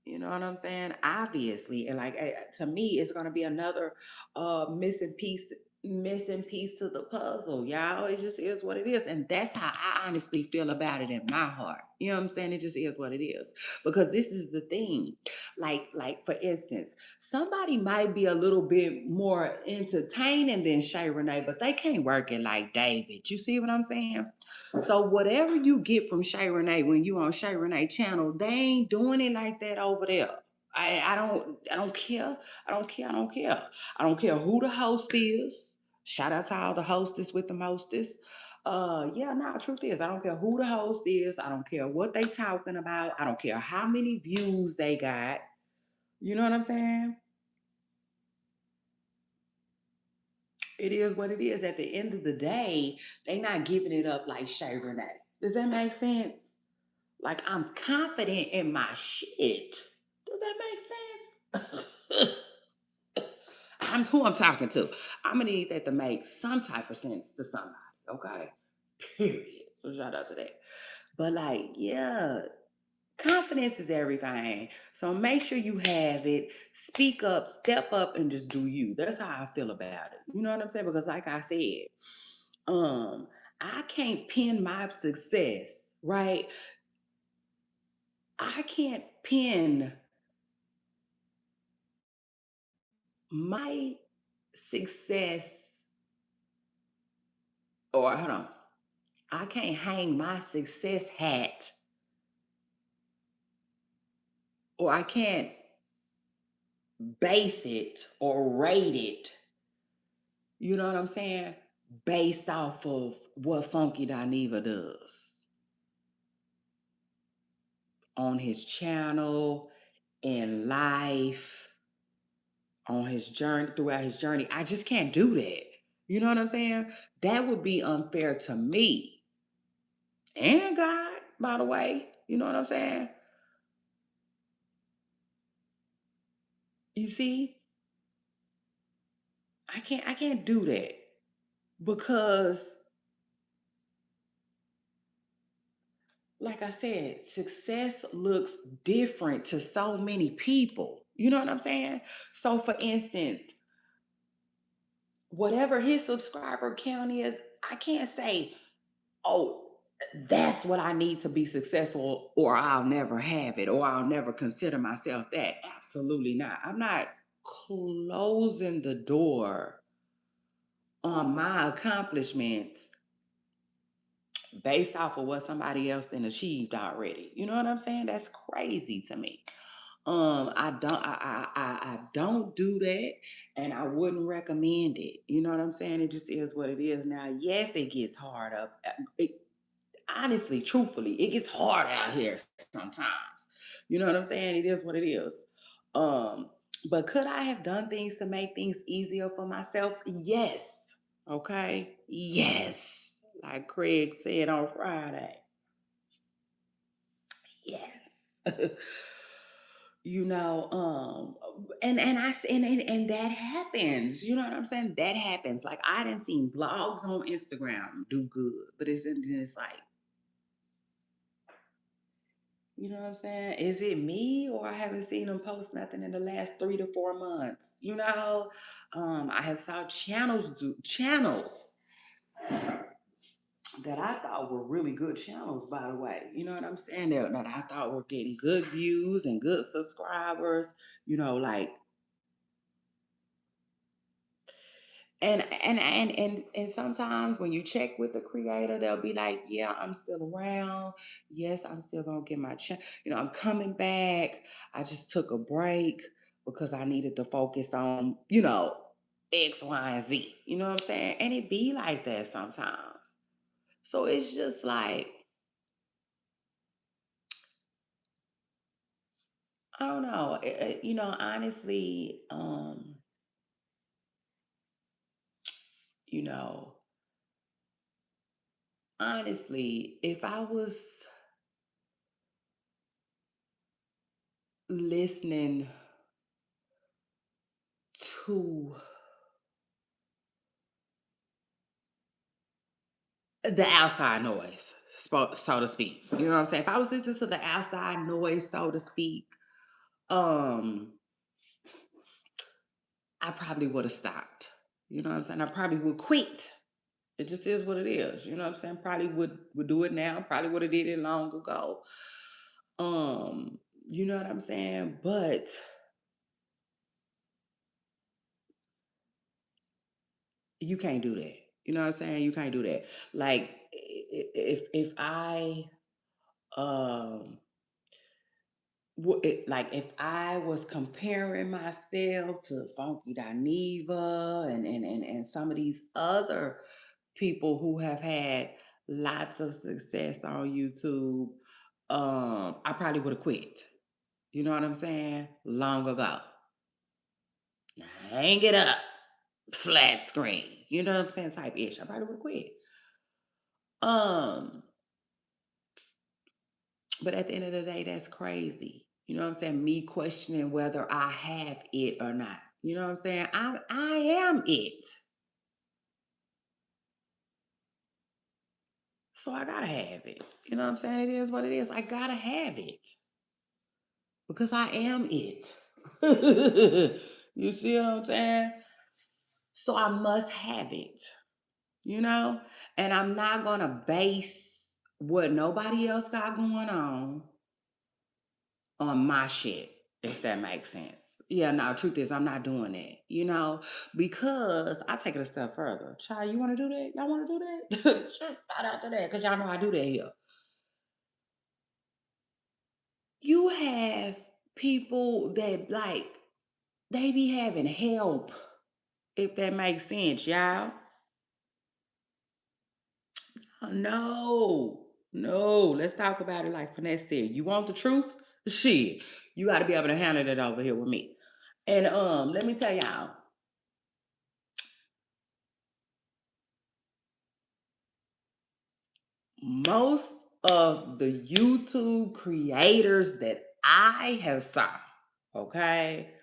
You know what I'm saying? Obviously, and like to me, it's gonna be another missing piece to the puzzle, y'all. It just is what it is, and that's how I honestly feel about it in my heart. You know what I'm saying? It just is what it is because this is the thing. Like for instance, somebody might be a little bit more entertaining than Shay Renee, but they can't work it like David. You see what I'm saying? So whatever you get from Shay Renee when you on Shay Renee channel, they ain't doing it like that over there. I don't care. I don't care. I don't care. I don't care who the host is. Shout out to all the hostess with the mostest. Yeah, nah, truth is, I don't care who the host is. I don't care what they talking about. I don't care how many views they got. You know what I'm saying? It is what it is. At the end of the day, they not giving it up like Shay Renee. Does that make sense? Like I'm confident in my shit. Does that make sense? I'm who I'm talking to. I'm gonna need that to make some type of sense to somebody. Okay. Period. So shout out to that. But like, yeah, confidence is everything. So make sure you have it. Speak up, step up, and just do you. That's how I feel about it. You know what I'm saying? Because like I said, um, I can't pin my success, right? I can't pin My success, or hold on, I can't hang my success hat, or I can't base it or rate it, you know what I'm saying? Based off of what Funky Dineva does on his channel, in life, on his journey, throughout his journey. I just can't do that. You know what I'm saying? That would be unfair to me and God, by the way. You know what I'm saying? You see, I can't do that because, like I said, success looks different to so many people. You know what I'm saying? So for instance, whatever his subscriber count is, I can't say, oh, that's what I need to be successful, or I'll never have it, or I'll never consider myself that. Absolutely not. I'm not closing the door on my accomplishments based off of what somebody else then achieved already. You know what I'm saying? That's crazy to me. I don't do that, and I wouldn't recommend it. You know what I'm saying? It just is what it is. Now, yes, it gets hard up. Honestly, truthfully, it gets hard out here sometimes. You know what I'm saying? It is what it is. Um, but could I have done things to make things easier for myself? Yes. Okay. Yes. Like Craig said on Friday. Yes. you know, and that happens. You know what I'm saying? That happens. Like I didn't see blogs on Instagram do good, but it's like, you know what I'm saying? Is it me, or I haven't seen them post nothing in the last 3 to 4 months? You know, I have saw channels that I thought were really good channels, by the way. You know what I'm saying? That I thought were getting good views and good subscribers. You know, like and sometimes when you check with the creator, they'll be like, yeah, I'm still around. Yes, I'm still gonna get my chance. You know, I'm coming back. I just took a break because I needed to focus on, X, Y, and Z. You know what I'm saying? And it be like that sometimes. So it's just like, I don't know. Honestly, you know, honestly, if I was listening to the outside noise, so to speak. You know what I'm saying? If I was listening to the outside noise, so to speak, um, I probably would have stopped. You know what I'm saying? I probably would quit. It just is what it is. You know what I'm saying? Probably would do it now. Probably would have did it long ago. Um, you know what I'm saying? But you can't do that. You know what I'm saying? You can't do that. Like if I um like if I was comparing myself to Funky Dineva and some of these other people who have had lots of success on YouTube, I probably would have quit. You know what I'm saying? Long ago. Hang it up, flat screen. You know what I'm saying? Type ish. I probably would have quit. Um, But at the end of the day, that's crazy. You know what I'm saying? Me questioning whether I have it or not. You know what I'm saying? I am it. So I gotta have it. You know what I'm saying? It is what it is. I gotta have it. Because I am it. You see what I'm saying? So I must have it, you know? And I'm not gonna base what nobody else got going on my shit. if that makes sense. Yeah, no, truth is I'm not doing that, because I take it a step further. Child, you want to do that? Y'all want to do that? Sure, shout out to that, because y'all know I do that here. You have people that like they be having help, if that makes sense, y'all. No, no. Let's talk about it like Finesse said. You want the truth? Shit. You gotta be able to handle it over here with me. And let me tell y'all, most of the YouTube creators that I have saw, okay?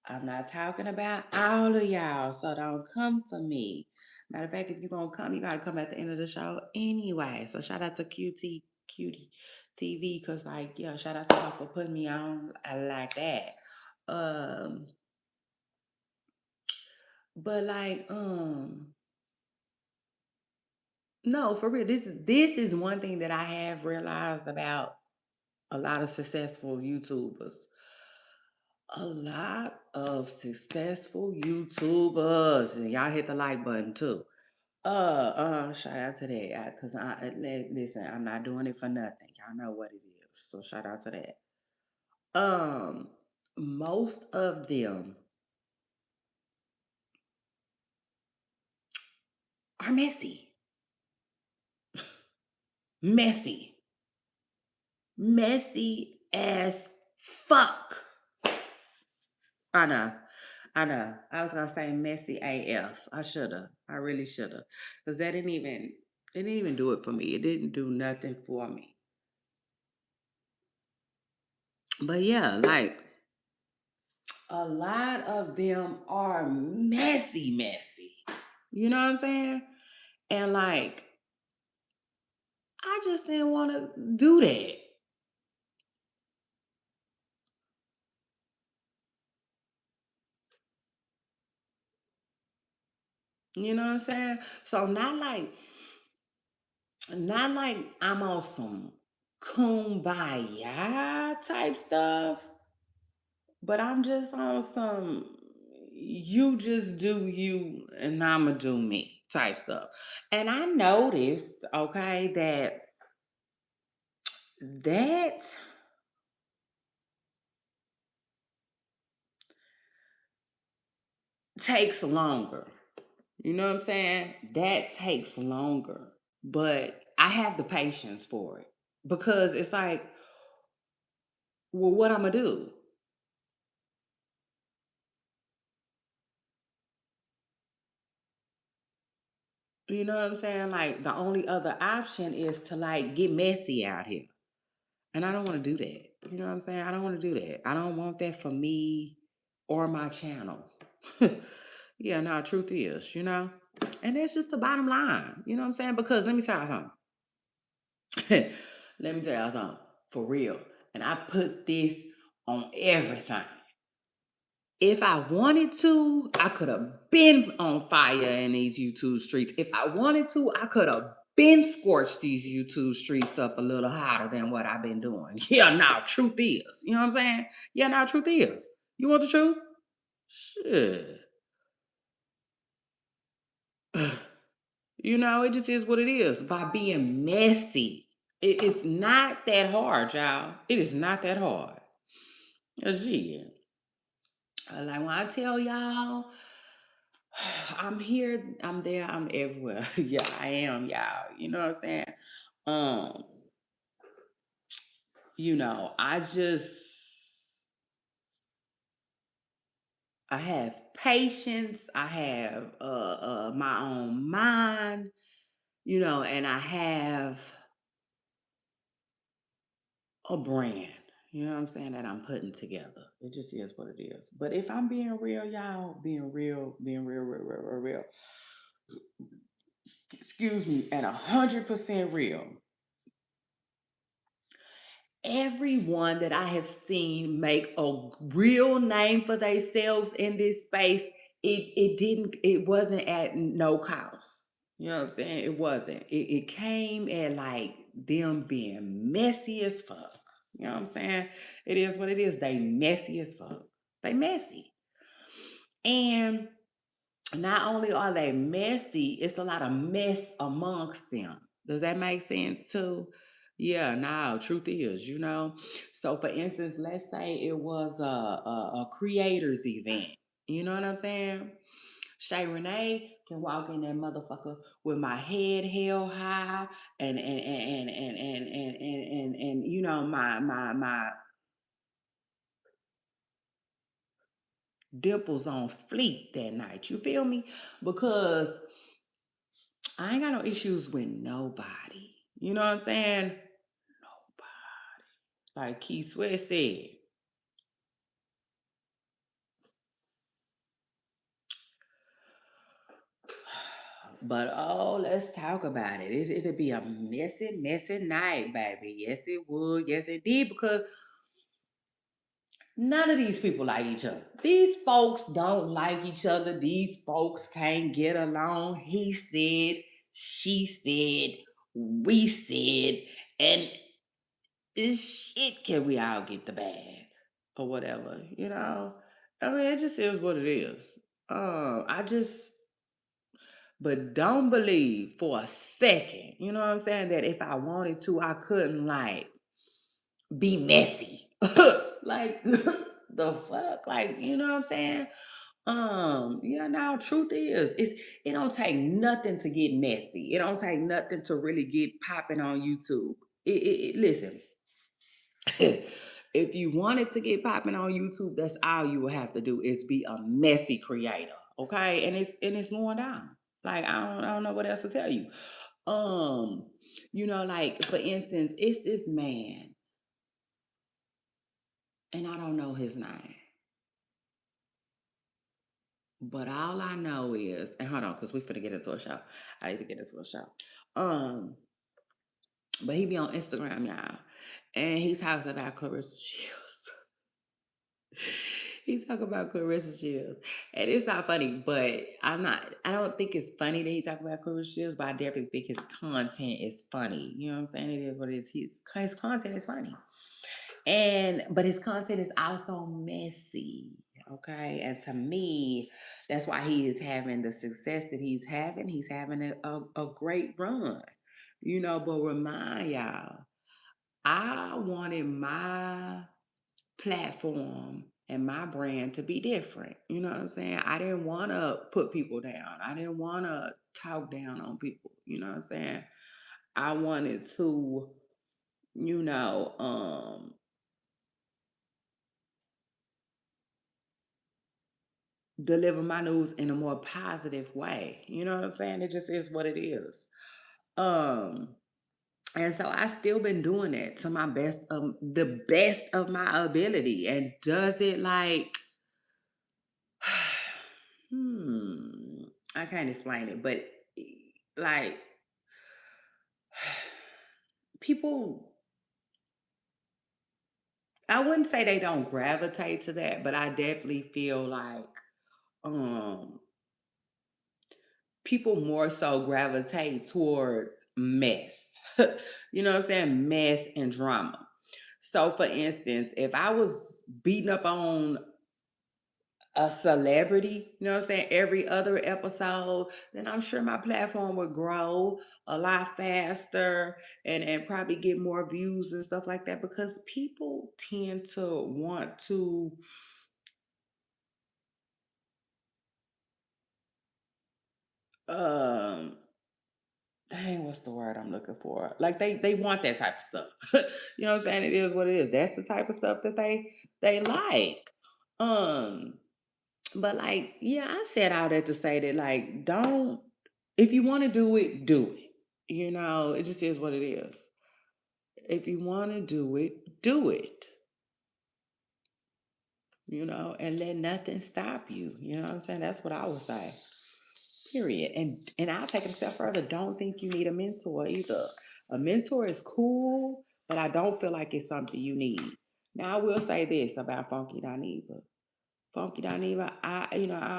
I'm not talking about all of y'all, so don't come for me. Matter of fact, if you're gonna come, you gotta come at the end of the show anyway. So shout out to Cutie TV, cause like, yeah, shout out to her for putting me on. I like that. Um, but like, no, for real. This is one thing that I have realized about a lot of successful YouTubers. A lot of successful YouTubers, and y'all hit the like button too. Shout out to that, cause listen, I'm not doing it for nothing. Y'all know what it is, so shout out to that. Um, most of them are messy, messy as fuck. I know. I know. I was gonna say messy AF. I shoulda. I really shoulda. Cause they didn't even do it for me. It didn't do nothing for me. But yeah, like a lot of them are messy, messy. You know what I'm saying? And like, I just didn't want to do that. You know what I'm saying? So not like I'm on some kumbaya type stuff. But I'm just on some you just do you and I'ma do me type stuff. And I noticed, okay, that takes longer. You know what I'm saying? That takes longer. But I have the patience for it. Because it's like, well, what I'm gonna do? You know what I'm saying? Like the only other option is to like get messy out here. And I don't want to do that. You know what I'm saying? I don't want to do that. I don't want that for me or my channel. Yeah, no, truth is. And that's just the bottom line. You know what I'm saying? Because let me tell you something. Let me tell you something. For real. And I put this on everything. If I wanted to, I could have been on fire in these YouTube streets. If I wanted to, I could have been scorched these YouTube streets up a little hotter than what I've been doing. Yeah, now truth is. You know what I'm saying? Yeah, now truth is. You want the truth? Shit. It just is what it is. By being messy. It's not that hard, y'all. It is not that hard. Yeah. Like when I tell y'all, I'm here, I'm there, I'm everywhere. Yeah, I am, y'all. You know what I'm saying? Um, I just I have patience, I have my own mind, and I have a brand. You know what I'm saying? That I'm putting together. It just is what it is. But if I'm being real, y'all, being real, real, real, real, real, excuse me, and 100% real. Everyone that I have seen make a real name for themselves in this space, it wasn't at no cost. You know what I'm saying? It wasn't. It came at like them being messy as fuck. You know what I'm saying? It is what it is. They messy as fuck. They messy. And not only are they messy, it's a lot of mess amongst them. Does that make sense too? Yeah, now truth is, So for instance, let's say it was a creators event. You know what I'm saying? Shay Renee can walk in that motherfucker with my head held high and my dimples on fleek that night. You feel me? Because I ain't got no issues with nobody. You know what I'm saying? Nobody. Like Keith Sweat said. But oh, let's talk about it. It'll be a messy, messy night, baby. Yes, it would. Yes, it did. Because none of these people like each other. These folks don't like each other. These folks can't get along. He said, she said, we said, and shit, can we all get the bag or whatever? I mean, it just is what it is. I just, but don't believe for a second, you know what I'm saying, that if I wanted to, I couldn't like be messy. Like the fuck, like you know what I'm saying. Yeah, now truth is, it don't take nothing to get messy. It don't take nothing to really get popping on YouTube. Listen, if you wanted to get popping on YouTube, that's all you will have to do is be a messy creator. Okay. And it's going down. Like I don't know what else to tell you. Um, like for instance, it's this man, and I don't know his name. But all I know is, and hold on, because we finna get into a show. I need to get into a show. Um, but he be on Instagram, y'all. And he talks about Clarissa Shields. He talk about Clarissa Shields. And it's not funny, but I don't think it's funny that he talk about Clarissa Shields, but I definitely think his content is funny. You know what I'm saying? It is what it is. His content is funny. But his content is also messy. Okay. And to me, that's why he is having the success that he's having. He's having a great run. But remind y'all, I wanted my platform and my brand to be different. You know what I'm saying? I didn't want to put people down. I didn't want to talk down on people. You know what I'm saying? I wanted to, you know, um, deliver my news in a more positive way. You know what I'm saying? It just is what it is. Um, and so I still been doing that to my best, the best of my ability. And does it like, hmm, I can't explain it, but like people, I wouldn't say they don't gravitate to that, but I definitely feel like um people more so gravitate towards mess. You know what I'm saying? Mess and drama. So, for instance, if I was beating up on a celebrity, you know what I'm saying, every other episode, then I'm sure my platform would grow a lot faster and probably get more views and stuff like that because people tend to want to um dang, what's the word I'm looking for? Like they want that type of stuff. You know what I'm saying? It is what it is. That's the type of stuff that they like. Um, but like, yeah, I said all that to say that like, don't if you want to do it, do it. It just is what it is. If you want to do it, do it. And let nothing stop you. You know what I'm saying? That's what I would say. Period. And I'll take it a step further. Don't think you need a mentor either. A mentor is cool, but I don't feel like it's something you need. Now I will say this about Funky Dineva. Funky Dineva, I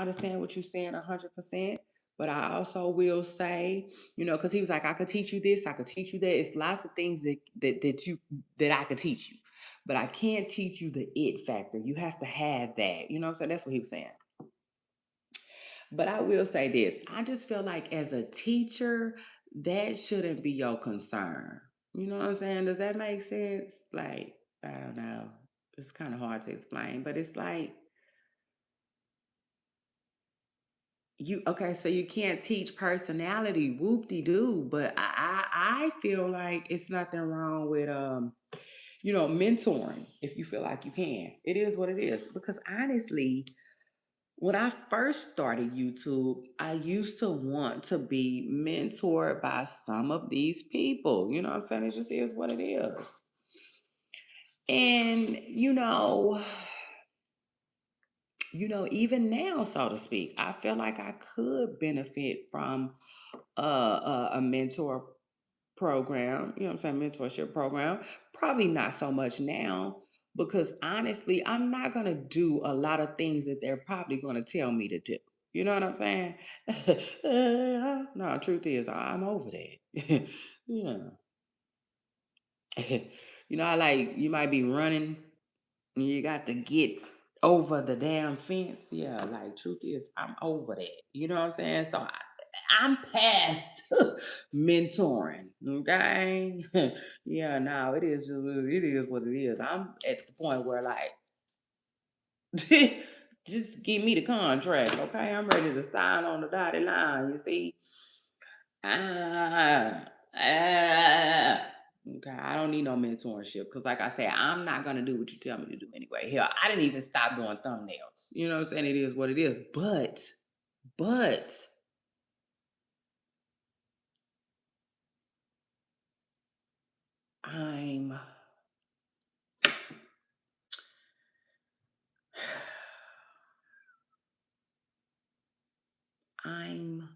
understand what you're saying 100%, but I also will say, because he was like, I could teach you this, I could teach you that. It's lots of things that I could teach you. But I can't teach you the it factor. You have to have that. You know what I'm saying? That's what he was saying. But I will say this, I just feel like as a teacher, that shouldn't be your concern. You know what I'm saying? Does that make sense? Like, I don't know. It's kind of hard to explain, but it's like you okay, so you can't teach personality, whoop de doo. But I feel like it's nothing wrong with mentoring if you feel like you can. It is what it is. Because honestly, when I first started YouTube, I used to want to be mentored by some of these people. You know what I'm saying? It just is what it is. And even now, so to speak, I feel like I could benefit from a mentor program, you know what I'm saying, mentorship program. Probably not so much now because honestly, I'm not going to do a lot of things that they're probably going to tell me to do. You know what I'm saying? No, truth is, I'm over that. Yeah. I like, you might be running and you got to get over the damn fence. Yeah, like, truth is, I'm over that. You know what I'm saying? So I'm past mentoring. Okay. Yeah, no, it is what it is. I'm at the point where like just give me the contract, okay? I'm ready to sign on the dotted line. You see? Ah, ah. Okay, I don't need no mentorship because, like I said, I'm not gonna do what you tell me to do anyway. Hell, I didn't even stop doing thumbnails. You know what I'm saying? It is what it is. But I'm I'm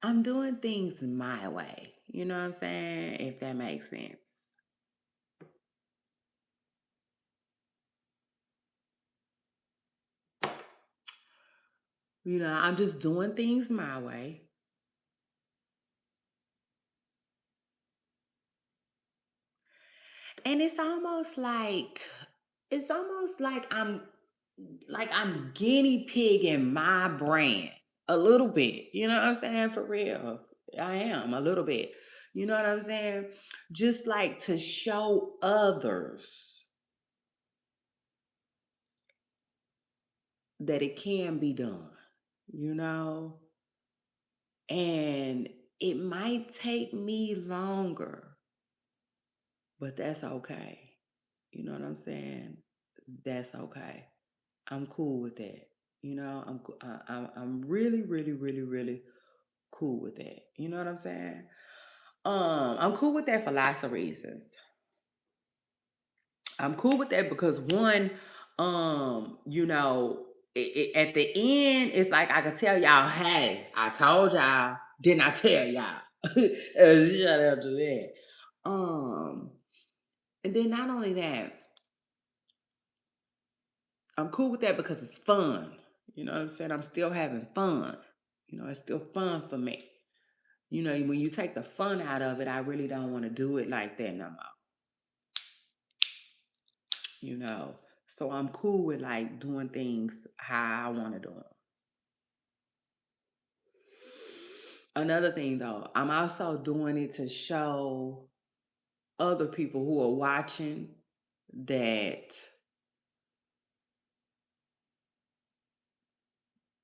I'm doing things my way. You know what I'm saying? If that makes sense. I'm just doing things my way. And it's almost like I'm guinea pigging my brand a little bit. You know what I'm saying? For real. I am a little bit. You know what I'm saying? Just like to show others that it can be done, you know? And it might take me longer, but that's okay. You know what I'm saying? That's okay. I'm cool with that. I'm really, really, really, really cool with that. You know what I'm saying? I'm cool with that for lots of reasons. I'm cool with that because one, at the end, it's like I can tell y'all, hey, I told y'all, didn't I tell y'all? Shut up to that. Um, and then not only that, I'm cool with that because it's fun. You know what I'm saying? I'm still having fun. It's still fun for me. When you take the fun out of it, I really don't want to do it like that no more. You know. So I'm cool with like doing things how I want to do them. Another thing though, I'm also doing it to show other people who are watching that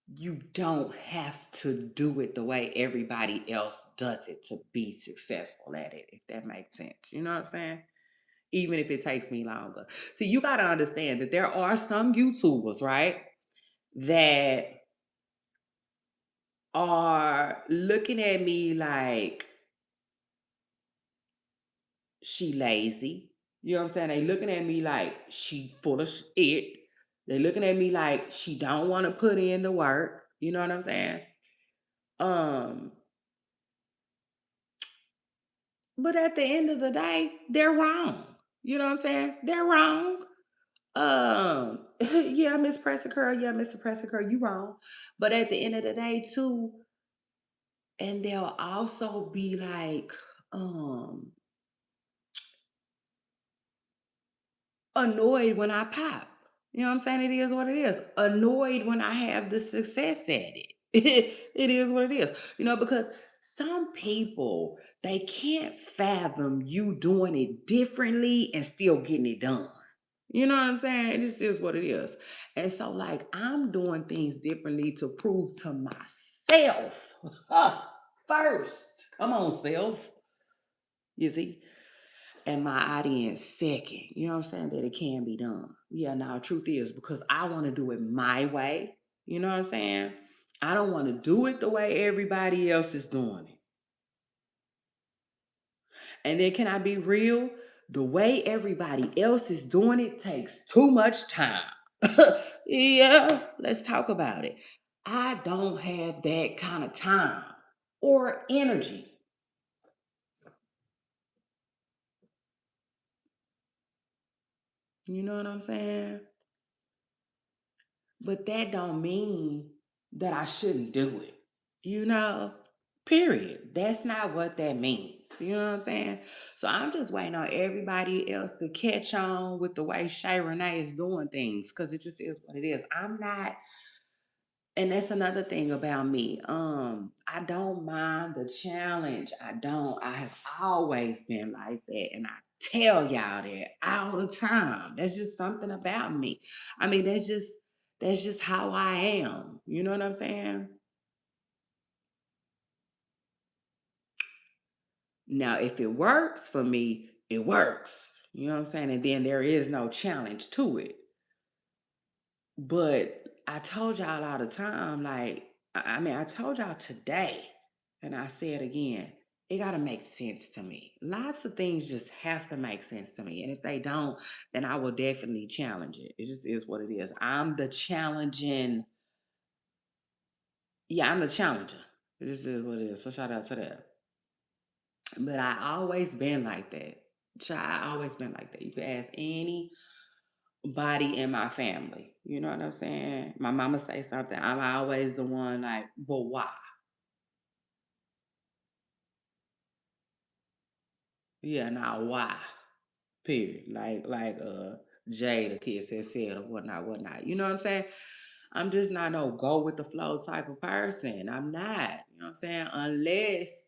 you don't have to do it the way everybody else does it to be successful at it, if that makes sense. You know what I'm saying? Even if it takes me longer. See, you got to understand that there are some YouTubers, right, that are looking at me like she lazy. You know what I'm saying? They looking at me like she full of shit. They looking at me like she don't want to put in the work. You know what I'm saying? Um, but at the end of the day, they're wrong. You know what I'm saying? They're wrong. Yeah, Miss Pressing Curl, yeah, Mr. Pressing Curl, you wrong. But at the end of the day, too, and they'll also be like, um, annoyed when I pop. You know what I'm saying? It is what it is. Annoyed when I have the success at it. It is what it is. Because some people they can't fathom you doing it differently and still getting it done. You know what I'm saying? This is what it is. And so, like, I'm doing things differently to prove to myself first. Come on, self. You see? And my audience second. You know what I'm saying? That it can be done. Yeah, now truth is because I want to do it my way. You know what I'm saying? I don't want to do it the way everybody else is doing it. And then can I be real? The way everybody else is doing it takes too much time. Yeah, let's talk about it. I don't have that kind of time or energy. You know what I'm saying? But that don't mean that I shouldn't do it. You know? Period. That's not what that means. You know what I'm saying? So I'm just waiting on everybody else to catch on with the way Shay Renee is doing things because it just is what it is. I'm not, and that's another thing about me. I don't mind the challenge. I don't. I have always been like that. And I tell y'all that all the time. That's just something about me. I mean, that's just how I am. You know what I'm saying? Now, if it works for me, it works. You know what I'm saying? And then there is no challenge to it. But I told y'all all the time, like, I told y'all today, and I say it again, it got to make sense to me. Lots of things just have to make sense to me. And if they don't, then I will definitely challenge it. It just is what it is. I'm the challenger. This is what it is. So shout out to that. But I always been like that. I always been like that. You can ask anybody in my family. You know what I'm saying? My mama say something. I'm always the one like, but why? Yeah, now why? Period. Like Jay, the kid said or whatnot, whatnot. You know what I'm saying? I'm just not no go with the flow type of person. I'm not. You know what I'm saying? Unless,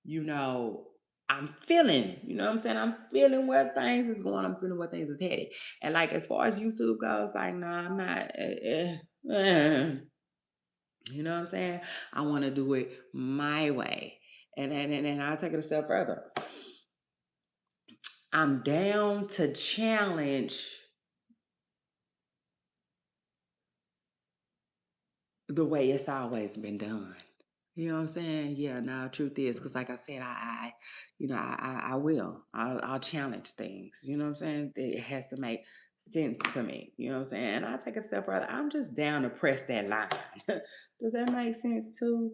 you know, I'm feeling, you know what I'm saying? I'm feeling where things is going. I'm feeling where things is headed. And like as far as YouTube goes, like, nah, I'm not you know what I'm saying? I want to do it my way. And I'll take it a step further. I'm down to challenge the way it's always been done. You know what I'm saying? Yeah, no, truth is, because like I said, I will. I'll challenge things. You know what I'm saying? It has to make sense to me. You know what I'm saying? And I'll take a step further. I'm just down to press that line. Does that make sense too?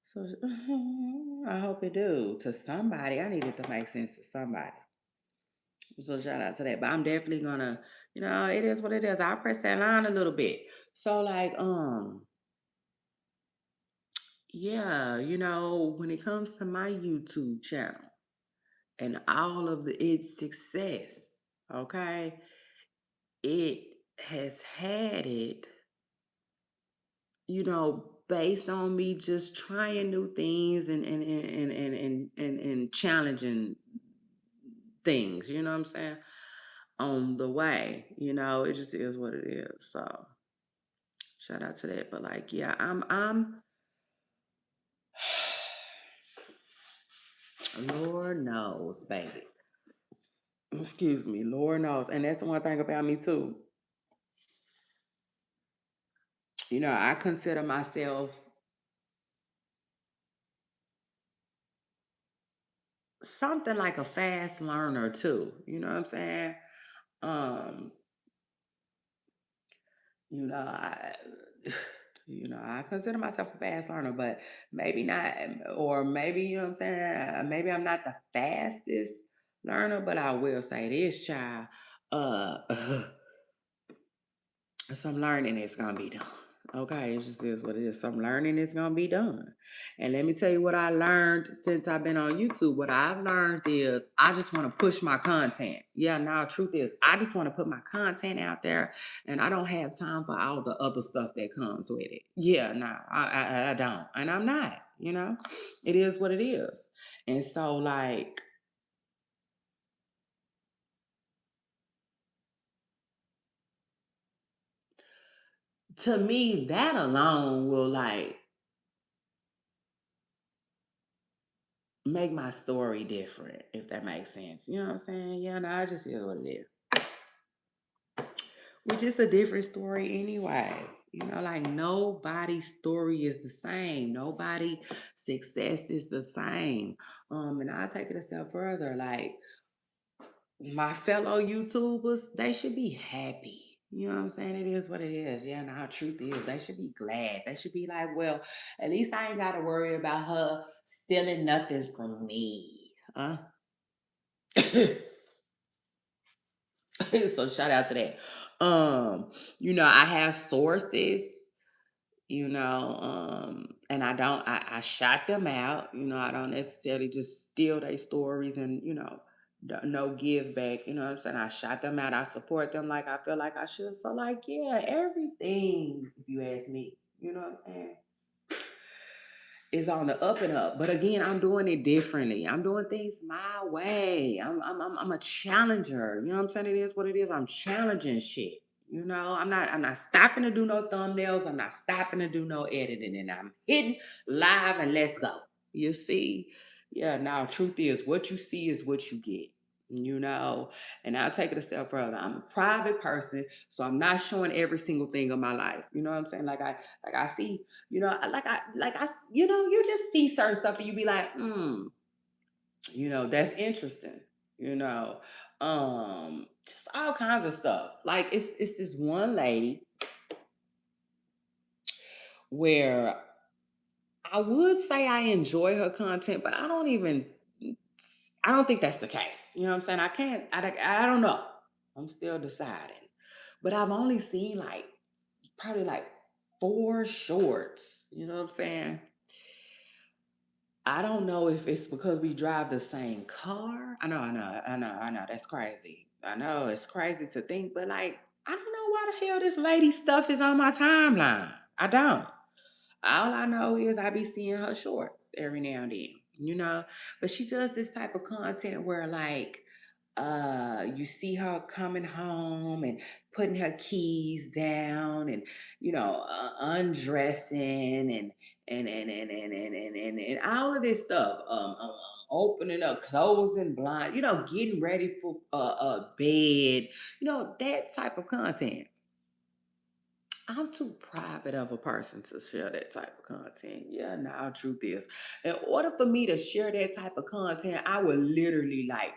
So I hope it do. To somebody, I need it to make sense to somebody. So shout out to that. But I'm definitely gonna, it is what it is. I'll press that line a little bit. So like, yeah, when it comes to my YouTube channel and all of its success, okay, it has had it, based on me just trying new things and challenging things, you know what I'm saying? On the way, it just is what it is. So shout out to that. But like, yeah, I'm Lord knows, baby. Excuse me, Lord knows. And that's the one thing about me too. I consider myself something like a fast learner too. You know what I'm saying? Um, I I consider myself a fast learner, but maybe not, or maybe, you know what I'm saying? Maybe I'm not the fastest learner, but I will say this, child. Uh, some learning is gonna be done. Okay, it just is what it is. Some learning is gonna be done. And let me tell you what I learned since I've been on YouTube. What I've learned is I just want to push my content. Yeah, now truth is I just want to put my content out there and I don't have time for all the other stuff that comes with it. Yeah, no, I don't. And I'm not, you know. It is what it is. And so like to me, that alone will like make my story different, if that makes sense. You know what I'm saying? Yeah, no, I just is what it is. Which is a different story anyway. You know, like nobody's story is the same. Nobody success is the same. And I'll take it a step further. Like my fellow YouTubers, they should be happy. You know what I'm saying? It is what it is. Yeah, now truth is they should be glad. They should be like, well, at least I ain't gotta worry about her stealing nothing from me. Huh? So shout out to that. I have sources, and I shot them out. I don't necessarily just steal their stories and, no give back. You know what I'm saying? I shot them out. I support them like I feel like I should. So like, yeah, everything, if you ask me, you know what I'm saying? Is on the up and up. But again, I'm doing it differently. I'm doing things my way. I'm a challenger. You know what I'm saying? It is what it is. I'm challenging shit. I'm not stopping to do no thumbnails. I'm not stopping to do no editing. And I'm hitting live and let's go. You see? Yeah, now truth is what you see is what you get. You know, and I'll take it a step further. I'm a private person, so I'm not showing every single thing of my life. You know what I'm saying? Like I see you just see certain stuff and you be like, that's interesting. You know, just all kinds of stuff. Like it's this one lady where I would say I enjoy her content, but I don't think that's the case. You know what I'm saying? I don't know. I'm still deciding. But I've only seen like probably like four shorts. You know what I'm saying? I don't know if it's because we drive the same car. I know. That's crazy. I know it's crazy to think, but like, I don't know why the hell this lady stuff is on my timeline. I don't. All I know is I be seeing her shorts every now and then, but she does this type of content where like you see her coming home and putting her keys down and undressing and all of this stuff opening up closing blind, getting ready for bed, that type of content. I'm too private of a person to share that type of content. Yeah, now truth is, in order for me to share that type of content, I would literally like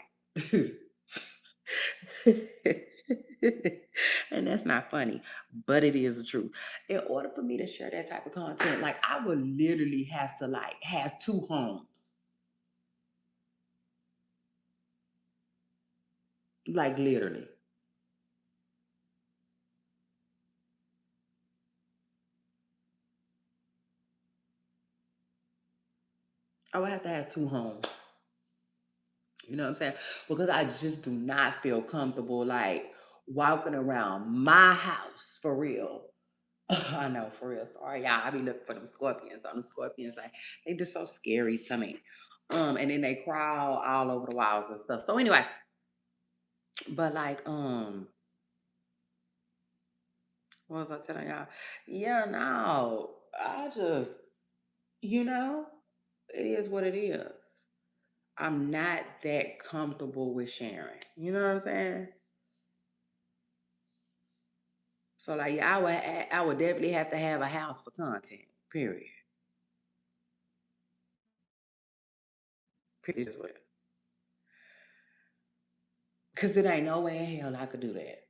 and that's not funny, but it is the truth. In order for me to share that type of content, like I would literally have to like have two homes. Like literally. I would have to have two homes. You know what I'm saying? Because I just do not feel comfortable like walking around my house for real. I know, for real. Sorry, y'all. I be looking for them scorpions. On the scorpions, like they just so scary to me. And then they crawl all over the walls and stuff. So anyway, but like, what was I telling y'all? Yeah, no, I just, you know, it is what it is. I'm not that comfortable with sharing. You know what I'm saying? So like, yeah, I would definitely have to have a house for content. Period. Period is what. Cause it ain't no way in hell I could do that.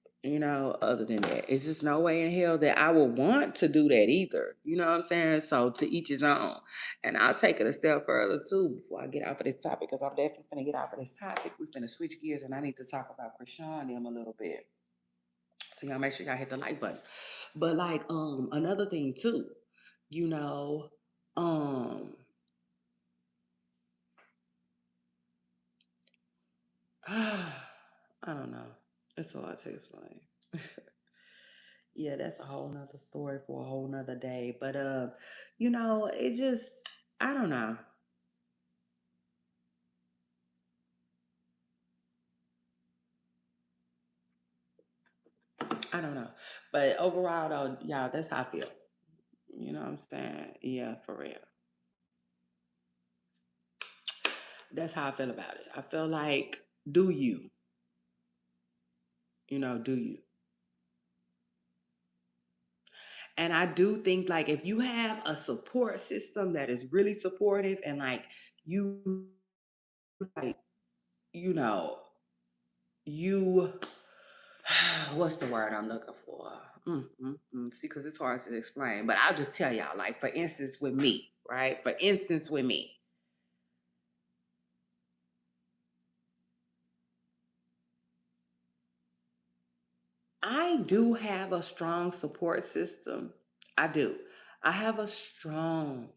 Other than that, it's just no way in hell that I would want to do that either. You know what I'm saying? So to each his own. And I'll take it a step further too before I get off of this topic, because I'm definitely gonna get off of this topic. We're gonna switch gears and I need to talk about Chrisean and them a little bit. So y'all make sure y'all hit the like button. But like another thing too, you know, um I don't know. It's hard to explain. Yeah, that's a whole nother story for a whole nother day. But it just I don't know. I don't know. But overall though, y'all, that's how I feel. You know what I'm saying? Yeah, for real. That's how I feel about it. I feel like do you, do you? And I do think like if you have a support system that is really supportive and like you like, you know, you what's the word I'm looking for? See, because it's hard to explain, but I'll just tell y'all, like, for instance, with me, right? For instance, with me, I do have a strong support system. I do. I have a strong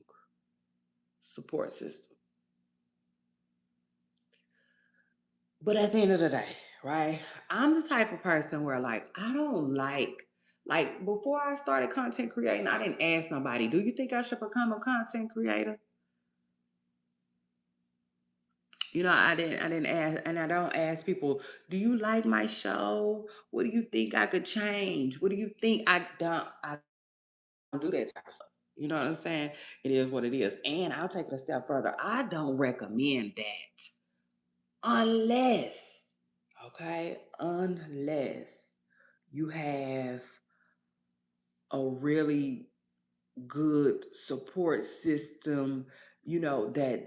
support system. But at the end of the day, right? I'm the type of person where like I don't like before I started content creating, I didn't ask nobody, do you think I should become a content creator? I didn't ask and I don't ask people, do you like my show? What do you think I could change? What do you think I don't do that type of stuff. You know what I'm saying? It is what it is. And I'll take it a step further. I don't recommend that unless, okay, unless you have a really good support system, that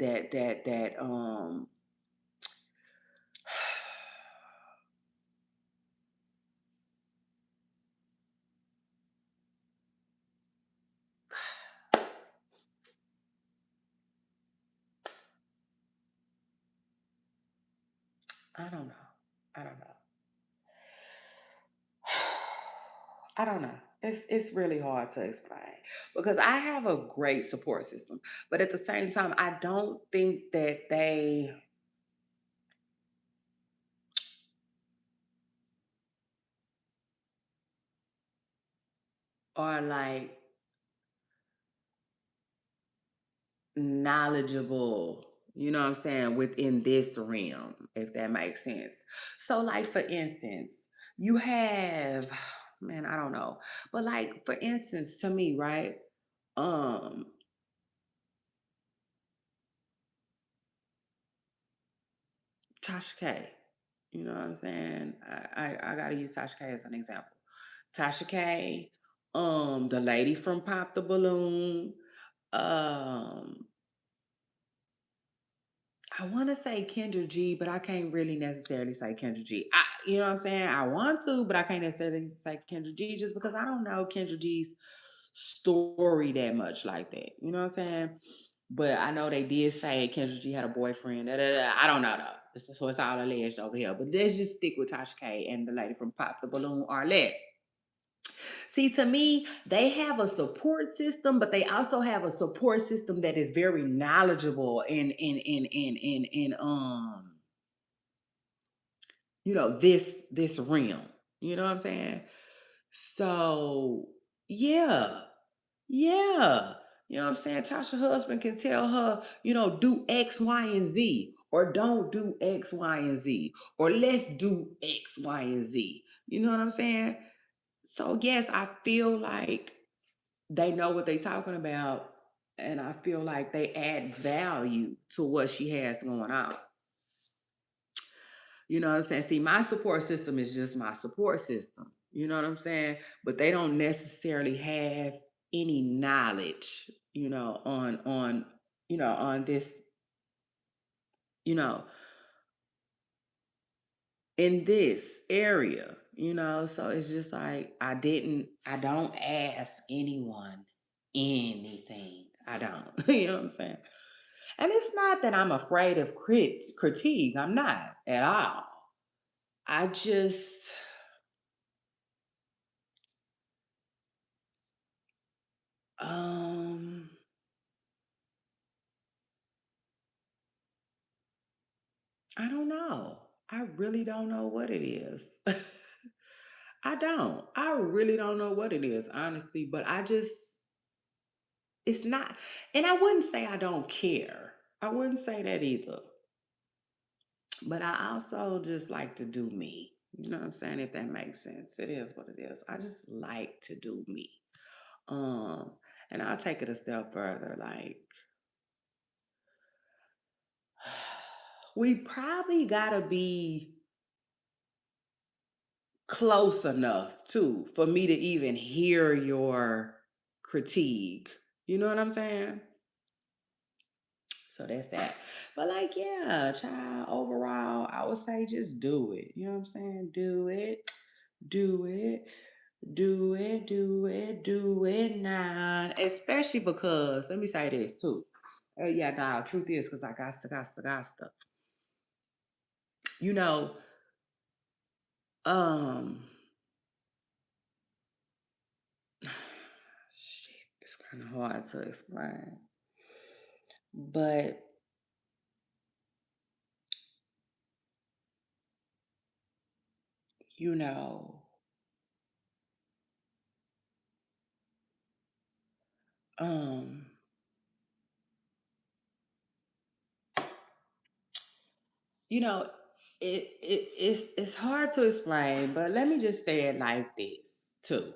I don't know. I don't know. I don't know. It's really hard to explain because I have a great support system, but at the same time, I don't think that they are like knowledgeable, you know what I'm saying, within this realm, if that makes sense. So, like, for instance, you have, man, I don't know, but like, for instance, to me, right? Um, Tasha K. You know what I'm saying? I gotta use Tasha K as an example. Tasha K, the lady from Pop the Balloon, um, I want to say Kendra G, but I can't really necessarily say Kendra G. You know what I'm saying? I want to, but I can't necessarily say Kendra G just because I don't know Kendra G's story that much like that. You know what I'm saying? But I know they did say Kendra G had a boyfriend. Da, da, da. I don't know though. So it's all alleged over here. But let's just stick with Tasha K and the lady from Pop the Balloon, Arlette. See, to me, they have a support system, but they also have a support system that is very knowledgeable in this realm. You know what I'm saying? So yeah, yeah. You know what I'm saying? Tasha's husband can tell her, do X, Y, and Z, or don't do X, Y, and Z, or let's do X, Y, and Z. You know what I'm saying? So yes, I feel like they know what they're talking about, and I feel like they add value to what she has going on. You know what I'm saying? See, my support system is just my support system. You know what I'm saying? But they don't necessarily have any knowledge, on this, you know, in this area, So it's just like I don't ask anyone anything. I don't. You know what I'm saying? And it's not that I'm afraid of critique. I'm not at all. I just Um, I don't know. I really don't know what it is. I don't. I really don't know what it is, honestly, but it's not, and I wouldn't say I don't care. I wouldn't say that either. But I also just like to do me. You know what I'm saying? If that makes sense. It is what it is. I just like to do me. Um, and I'll take it a step further. Like, we probably gotta be close enough too for me to even hear your critique. You know what I'm saying? So that's that. But like, yeah, child, overall, I would say just do it. You know what I'm saying? Do it. Do it. Do it, do it, do it now. Especially because, let me say this too. Yeah, nah, truth is, because I got to. You know, um, shit, it's kind of hard to explain. But, you know, um, you know, it's hard to explain, but let me just say it like this too.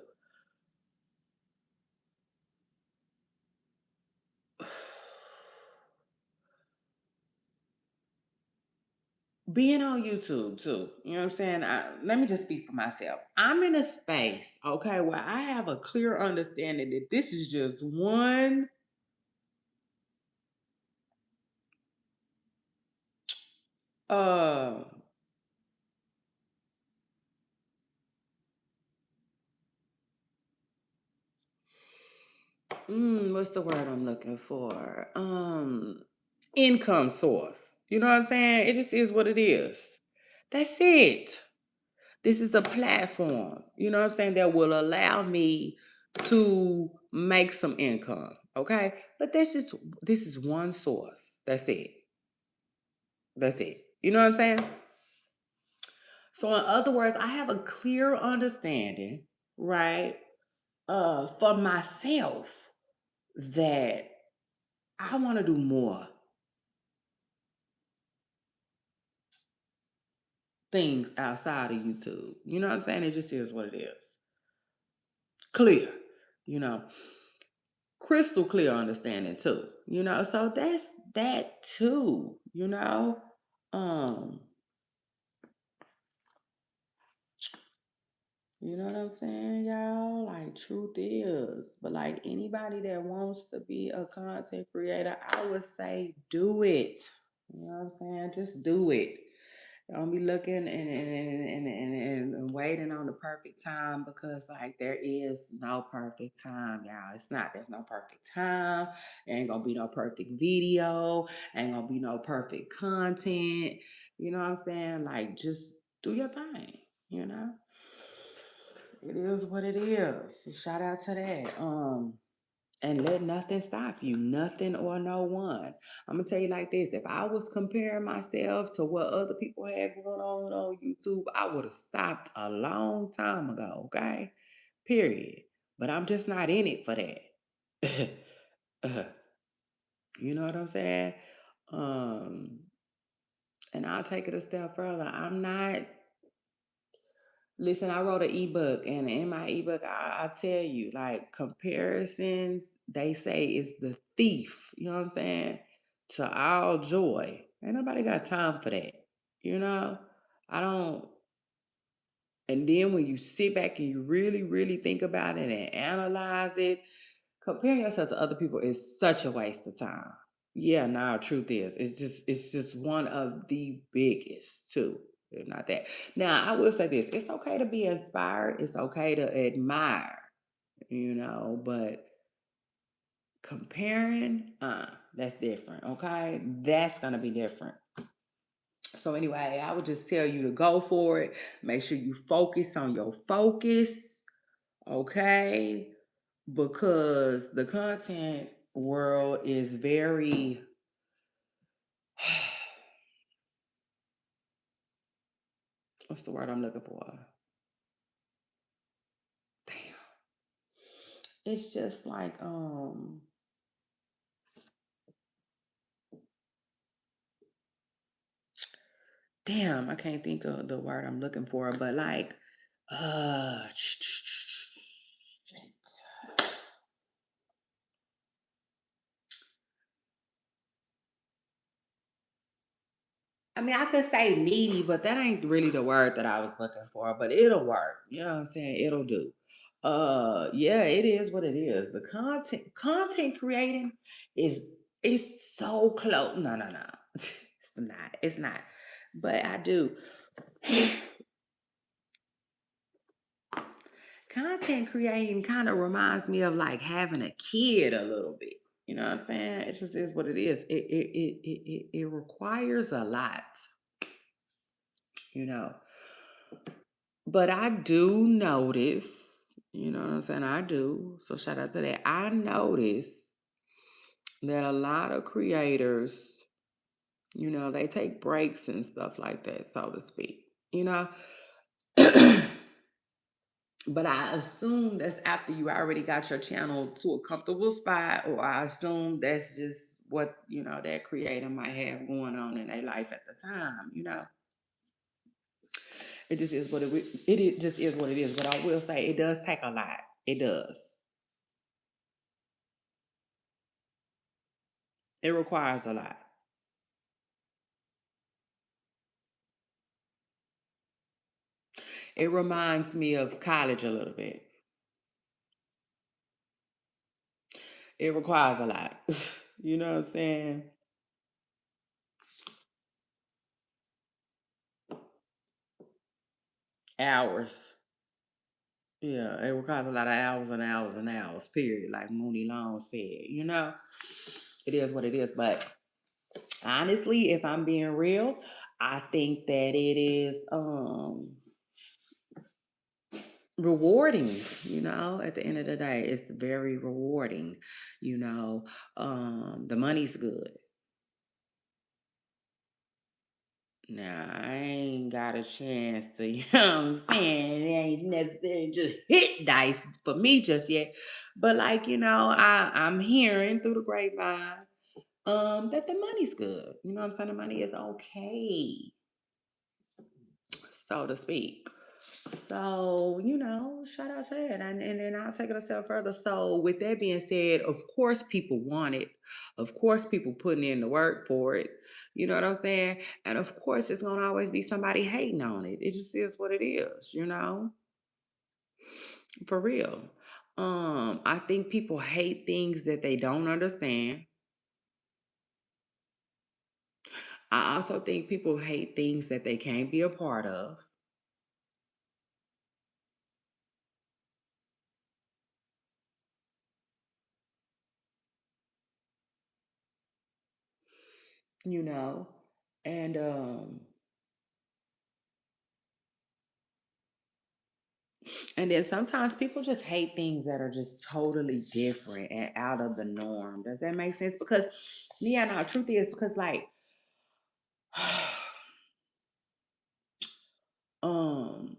Being on YouTube too, you know what I'm saying? Let me just speak for myself. I'm in a space, okay, where I have a clear understanding that this is just one uh what's the word I'm looking for? Income source. You know what I'm saying? It just is what it is. That's it. This is a platform, you know what I'm saying, that will allow me to make some income. Okay. But this is one source. That's it. That's it. You know what I'm saying? So in other words, I have a clear understanding, right? For myself that I want to do more things outside of YouTube. You know what I'm saying? It just is what it is. Clear. You know, crystal clear understanding too, you know. So that's that too, you know. um you know what I'm saying, y'all? Like, truth is, but like, anybody that wants to be a content creator, I would say do it. You know what I'm saying? Just do it. Don't be looking and waiting on the perfect time, because like, there is no perfect time, y'all. It's not. There's no perfect time. There ain't gonna be no perfect video. Ain't gonna be no perfect content. You know what I'm saying? Like, just do your thing. You know, it is what it is. Shout out to that. And let nothing stop you, nothing or no one. I'm gonna tell you like this: if I was comparing myself to what other people had going on YouTube, I would have stopped a long time ago. Okay, period. But I'm just not in it for that. Uh, you know what I'm saying? Um, and I'll take it a step further. I'm not. Listen, I wrote an ebook, and in my ebook, I tell you, like, comparisons, they say, is the thief, you know what I'm saying, to all joy. Ain't nobody got time for that, you know? I don't. And then when you sit back and you really, really think about it and analyze it, comparing yourself to other people is such a waste of time. Yeah, nah, truth is, it's just one of the biggest too, if not that. Now, I will say this: it's okay to be inspired, it's okay to admire, you know, but comparing, that's different, okay? That's gonna be different. So anyway, I would just tell you to go for it. Make sure you focus on your focus, okay? because the content world is very what's the word I'm looking for? Damn. It's just like damn, I can't think of the word I'm looking for, but like shit. I mean, I could say needy, but that ain't really the word that I was looking for, but it'll work. You know what I'm saying? It'll do. Yeah, it is what it is. The content creating is it's so close. No, no, no. It's not. It's not. But I do. Content creating kind of reminds me of like having a kid a little bit. You know what I'm saying? It just is what it is. It requires a lot, you know. But I do notice, you know what I'm saying? I do. So shout out to that. I notice that a lot of creators, you know, they take breaks and stuff like that, so to speak. You know? But I assume that's after you already got your channel to a comfortable spot, or I assume that's just what, you know, that creator might have going on in their life at the time, you know. It just is what it just is what it is. But I will say it does take a lot. It does. It requires a lot. It reminds me of college a little bit. It requires a lot. You know what I'm saying? Hours. Yeah, it requires a lot of hours and hours and hours, period. Like Mooney Long said, you know? It is what it is. But honestly, if I'm being real, I think that it is rewarding, you know, at the end of the day. It's very rewarding, you know. The money's good. Now, I ain't got a chance to, you know what I'm saying? It ain't necessarily just hit dice for me just yet. But like, you know, I'm hearing through the grapevine that the money's good. You know what I'm saying? The money is okay, so to speak. So, you know, shout out to that. And then I'll take it a step further. So, with that being said, of course, people want it. Of course, people putting in the work for it. You know what I'm saying? And of course, it's going to always be somebody hating on it. It just is what it is, you know, for real. I think people hate things that they don't understand. I also think people hate things that they can't be a part of, you know. And And then sometimes people just hate things that are just totally different and out of the norm. Does that make sense? Because yeah, no, truth is because like um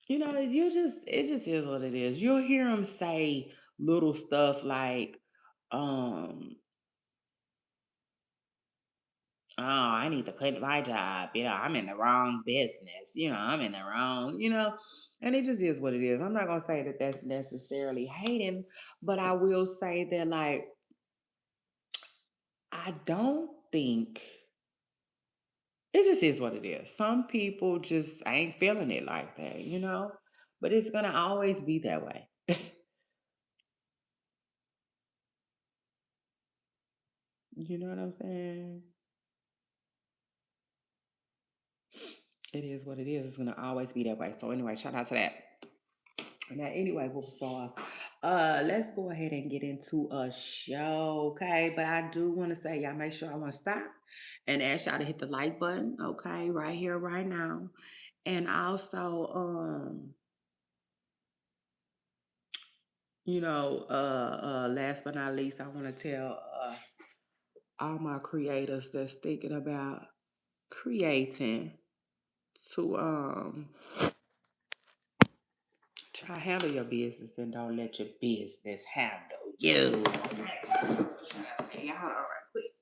you know, you just it just is what it is. You'll hear them say little stuff like um oh, I need to quit my job. You know, I'm in the wrong business. You know, I'm in the wrong, you know, and it just is what it is. I'm not going to say that that's necessarily hating, but I will say that, like, I don't think it just is what it is. Some people just ain't feeling it like that, you know, but it's going to always be that way. You know what I'm saying? It is what it is. It's going to always be that way. So, anyway, shout out to that. Now, anyway, Whoop Stars, let's go ahead and get into a show, okay? But I do want to say, y'all make sure I want to stop and ask y'all to hit the like button, okay, right here, right now. And also, last but not least, I want to tell all my creators that's thinking about creating to try handle your business and don't let your business handle you. So shout out to y'all. Hold on right quick.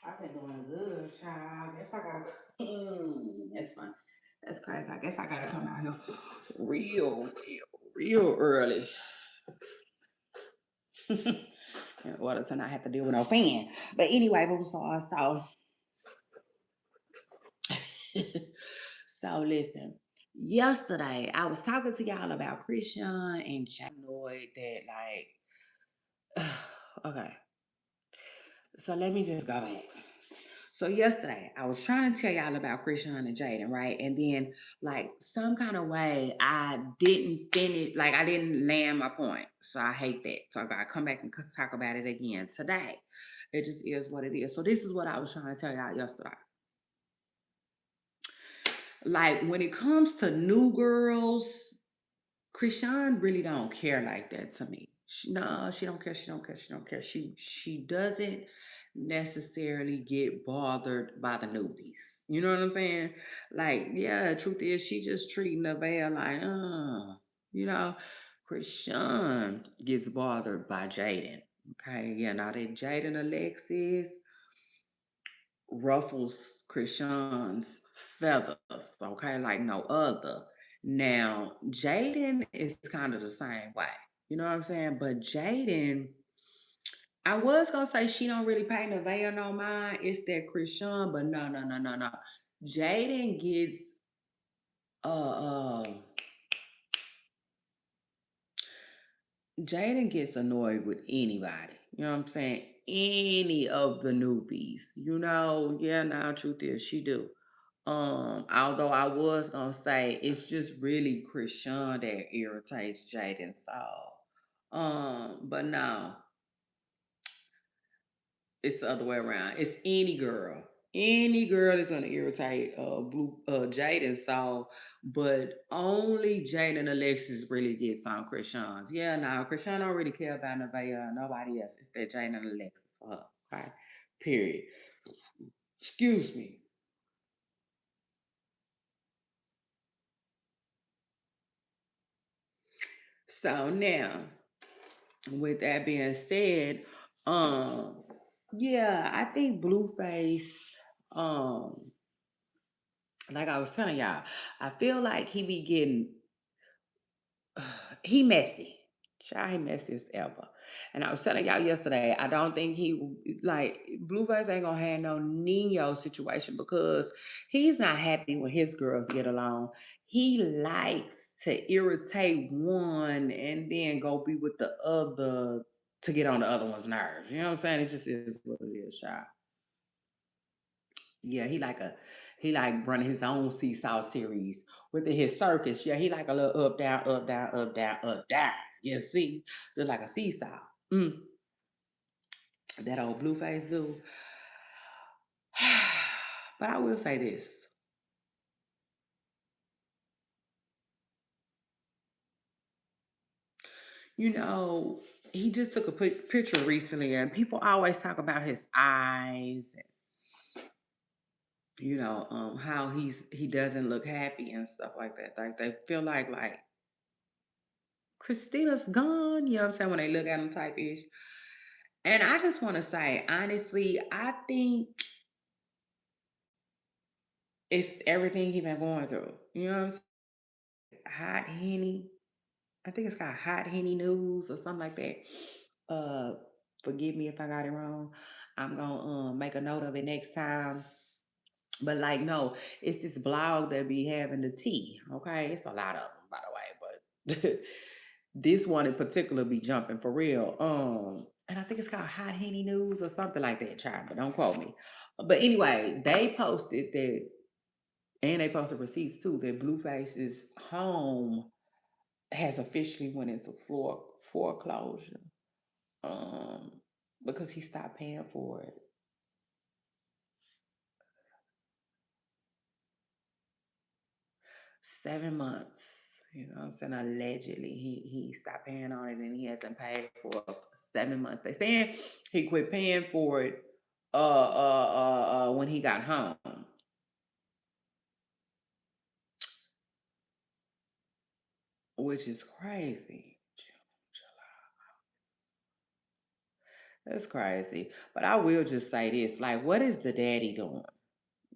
I've been doing good, child. I guess I gotta. That's fun. That's crazy. I guess I gotta come out here real early in order to not have to deal with no fan. But anyway, so listen. Yesterday, I was talking to y'all about Chrisean and Jaidyn that okay. So let me just go back. So yesterday, I was trying to tell y'all about Chrisean and Jaidyn, right? And then, like, some kind of way, I didn't finish, like, I didn't land my point. So I hate that. So I gotta come back and talk about it again today. It just is what it is. So this is what I was trying to tell y'all yesterday. Like, when it comes to new girls, Chrisean really don't care like that to me. No, she don't care. She don't care. She don't care. She doesn't necessarily get bothered by the newbies. You know what I'm saying? Like, yeah, truth is, she just treating Nevaeh like, you know. Chrisean gets bothered by Jaidyn. Okay, yeah, now that Jaidyn Alexis ruffles Chrisean's feathers, okay, like no other. Now, Jaidyn is kind of the same way. You know what I'm saying? But Jaidyn, I was gonna say she don't really pay Nevaeh no mind. It's that Chrisean, but no. Jaidyn gets uh uh Jaidyn gets annoyed with anybody. You know what I'm saying? Any of the newbies. Yeah, now truth is she do. Although I was gonna say it's just really Chrisean that irritates Jaidyn so. But no, it's the other way around. It's any girl. Any girl is gonna irritate Jaidyn so, but only Jaidyn Alexis really gets on Chrisean's. Yeah, now Chrisean don't really care about nobody else. It's that Jaidyn Alexis for her. Okay. Period. Excuse me. So now, with that being said, um, yeah, I think Blueface, um, like I was telling y'all, I feel like he be getting he messy. Child, he messy as ever. And I was telling y'all yesterday, I don't think like Blueface ain't gonna have no Nino situation because he's not happy when his girls get along. He likes to irritate one and then go be with the other to get on the other one's nerves. You know what I'm saying? It just is what it is, child. Yeah, he like running his own seesaw series within his circus. Yeah, he like a little up, down, up, down, up, down, up, down. You see, just like a seesaw. Mm, that old Blueface dude. But I will say this. You know, he just took a picture recently, and people always talk about his eyes, and how he doesn't look happy and stuff like that. Like they feel like Christina's gone. You know what I'm saying when they look at him type ish. And I just want to say, honestly, I think it's everything he been going through. You know what I'm saying? Hot Henny. I think it's called Hot Henny News or something like that. Uh, Forgive me if I got it wrong. I'm gonna make a note of it next time. But like, no, it's this blog that be having the tea. Okay, it's a lot of them, by the way, but this one in particular be jumping for real. And I think it's called Hot Henny News or something like that, child. But don't quote me. But anyway, they posted that And they posted receipts too that Blueface's home has officially went into foreclosure. Um, because he stopped paying for it. 7 months. You know what I'm saying? Allegedly, he stopped paying on it and he hasn't paid for 7 months. They saying he quit paying for it when he got home, which is crazy. That's crazy. But I will just say this, like, what is the daddy doing?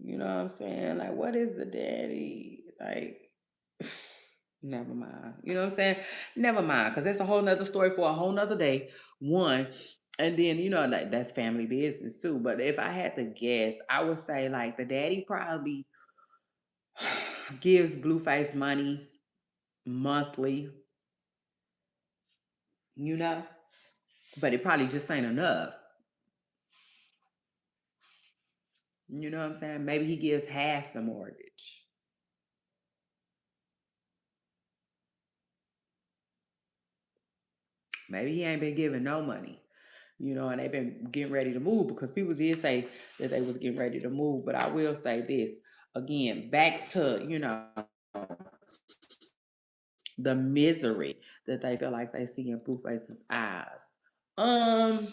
You know what I'm saying? Like, what is the daddy? Like, never mind. You know what I'm saying? Never mind. Because that's a whole nother story for a whole nother day. One. And then, like that's family business too. But if I had to guess, I would say like the daddy probably gives Blueface money monthly, you know, but it probably just ain't enough. You know what I'm saying? Maybe he gives half the mortgage. Maybe he ain't been giving no money. And they've been getting ready to move because people did say that they was getting ready to move. But I will say this again, back to, the misery that they feel like they see in Blueface's eyes. Um,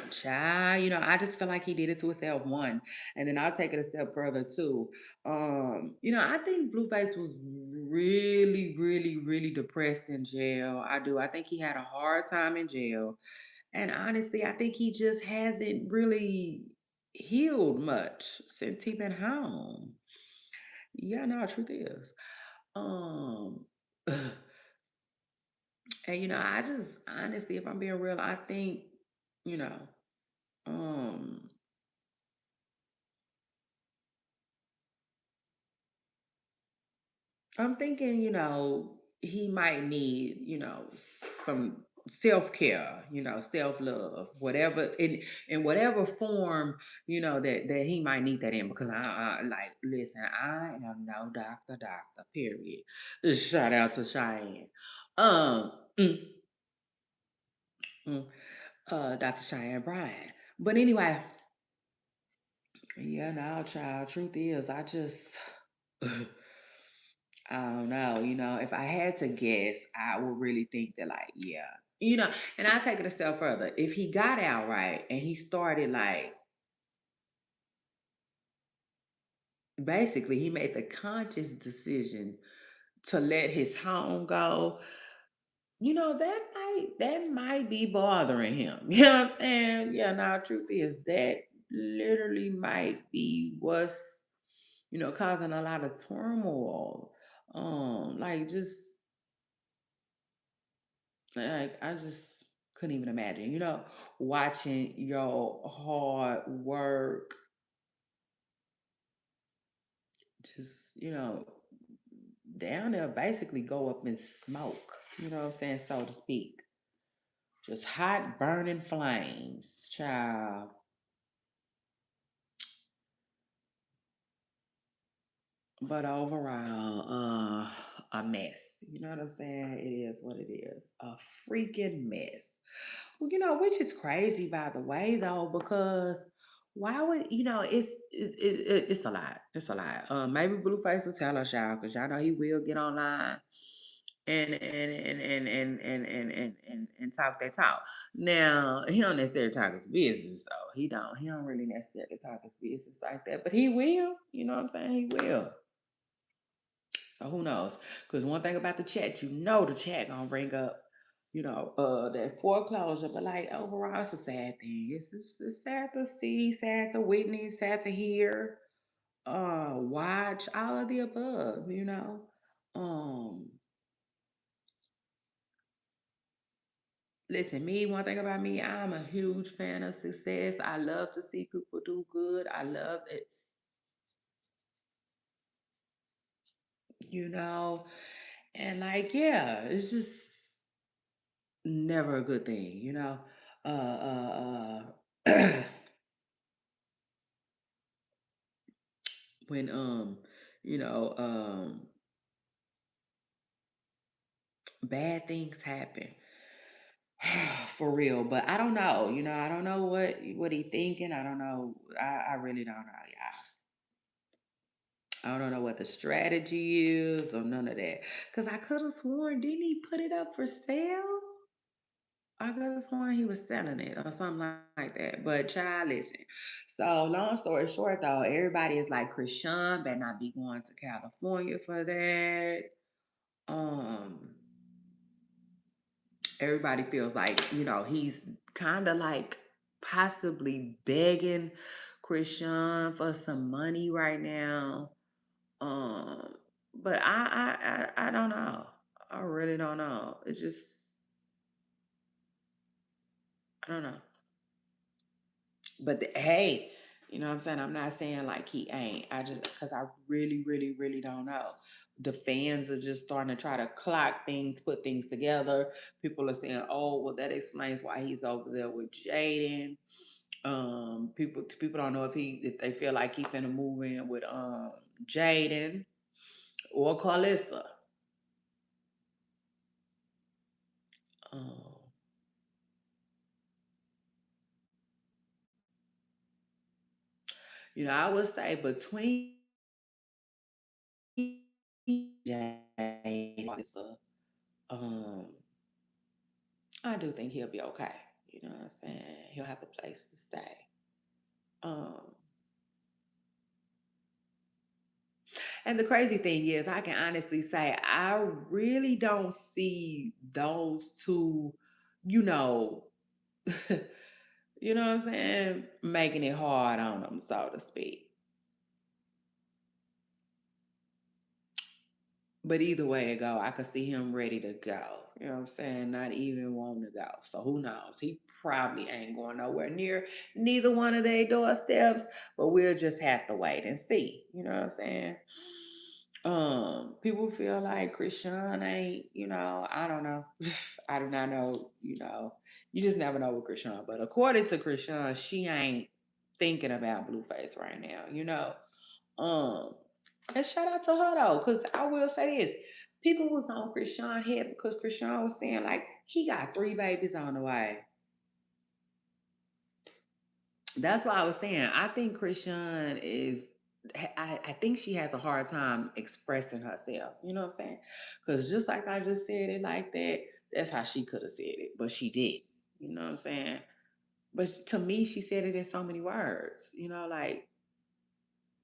Child, I just feel like he did it to himself, one. And then I'll take it a step further too. I think Blueface was really, really, really depressed in jail. I do. I think he had a hard time in jail. And honestly, I think he just hasn't really healed much since he been home. Yeah, no, truth is. Um and I just honestly, if I'm being real, I think, you know, um I'm thinking, he might need, some self-care, self-love, whatever in whatever form, that he might need that in because I like listen, I am no doctor, period. Shout out to Cheyenne. Um mm, mm, Dr. Cheyenne Bryan. But anyway, yeah, now child, truth is I just I don't know. If I had to guess, I would really think that, like, yeah, and I take it a step further. If he got out right and he started, like, basically, he made the conscious decision to let his home go, that might be bothering him. You know what I'm saying? Yeah, now, truth is, that literally might be what's, causing a lot of turmoil. Like, just like I just couldn't even imagine, watching your hard work just, down there basically go up in smoke, you know what I'm saying, so to speak. Just hot burning flames, child. But overall, a mess. You know what I'm saying? It is what it is. A freaking mess. Well, which is crazy, by the way, though, because why would it's a lot. It's a lot. Maybe Blueface will tell us, y'all, because y'all know he will get online and talk that talk. Now he don't necessarily talk his business, though. He don't really necessarily talk his business like that, but he will. You know what I'm saying? He will. So who knows? Because one thing about the chat, the chat gonna bring up, that foreclosure. But like overall, it's a sad thing. It's sad to see, sad to witness, sad to hear, watch, all of the above. Um, Listen, one thing about me, I'm a huge fan of success. I love to see people do good. I love it, you know, and like, yeah, it's just never a good thing. Uh, uh, uh when you know bad things happen. For real, but I don't know. I don't know what he thinking. I don't know. I really don't know, y'all. I don't know what the strategy is or none of that. Cause I could have sworn, didn't he put it up for sale? I could have sworn he was selling it or something like that. But child, listen. So long story short, though, everybody is like, Chrisean better not be going to California for that. Um, everybody feels like, he's kind of like possibly begging Chrisean for some money right now. Um, but I don't know. I really don't know. It's just I don't know. But hey, you know what I'm saying? I'm not saying like he ain't. I just because I really, really, really don't know. The fans are just starting to try to clock things, put things together. People are saying, "Oh, well, that explains why he's over there with Jaidyn." People don't know if they feel like he's finna move in with Jaidyn or Carlissa. Um, I would say between Jaidyn and Carlissa, um, I do think he'll be okay. You know what I'm saying? He'll have a place to stay. Um, and the crazy thing is, I can honestly say I really don't see those two, you know, you know what I'm saying, making it hard on them, so to speak. But either way it go, I could see him ready to go. You know what I'm saying? Not even wanting to go. So who knows? He probably ain't going nowhere near neither one of their doorsteps, but we'll just have to wait and see. You know what I'm saying? People feel like Chrisean ain't, I don't know. I do not know, you just never know with Chrisean. But according to Chrisean, she ain't thinking about Blueface right now. Um, and shout out to her though, because I will say this. People was on Chrisean head because Chrisean was saying like he got 3 babies on the way. That's why I was saying I think Chrisean is I think she has a hard time expressing herself. You know what I'm saying? Because just like I just said it like that, that's how she could have said it, but she did. You know what I'm saying? But to me, she said it in so many words. Like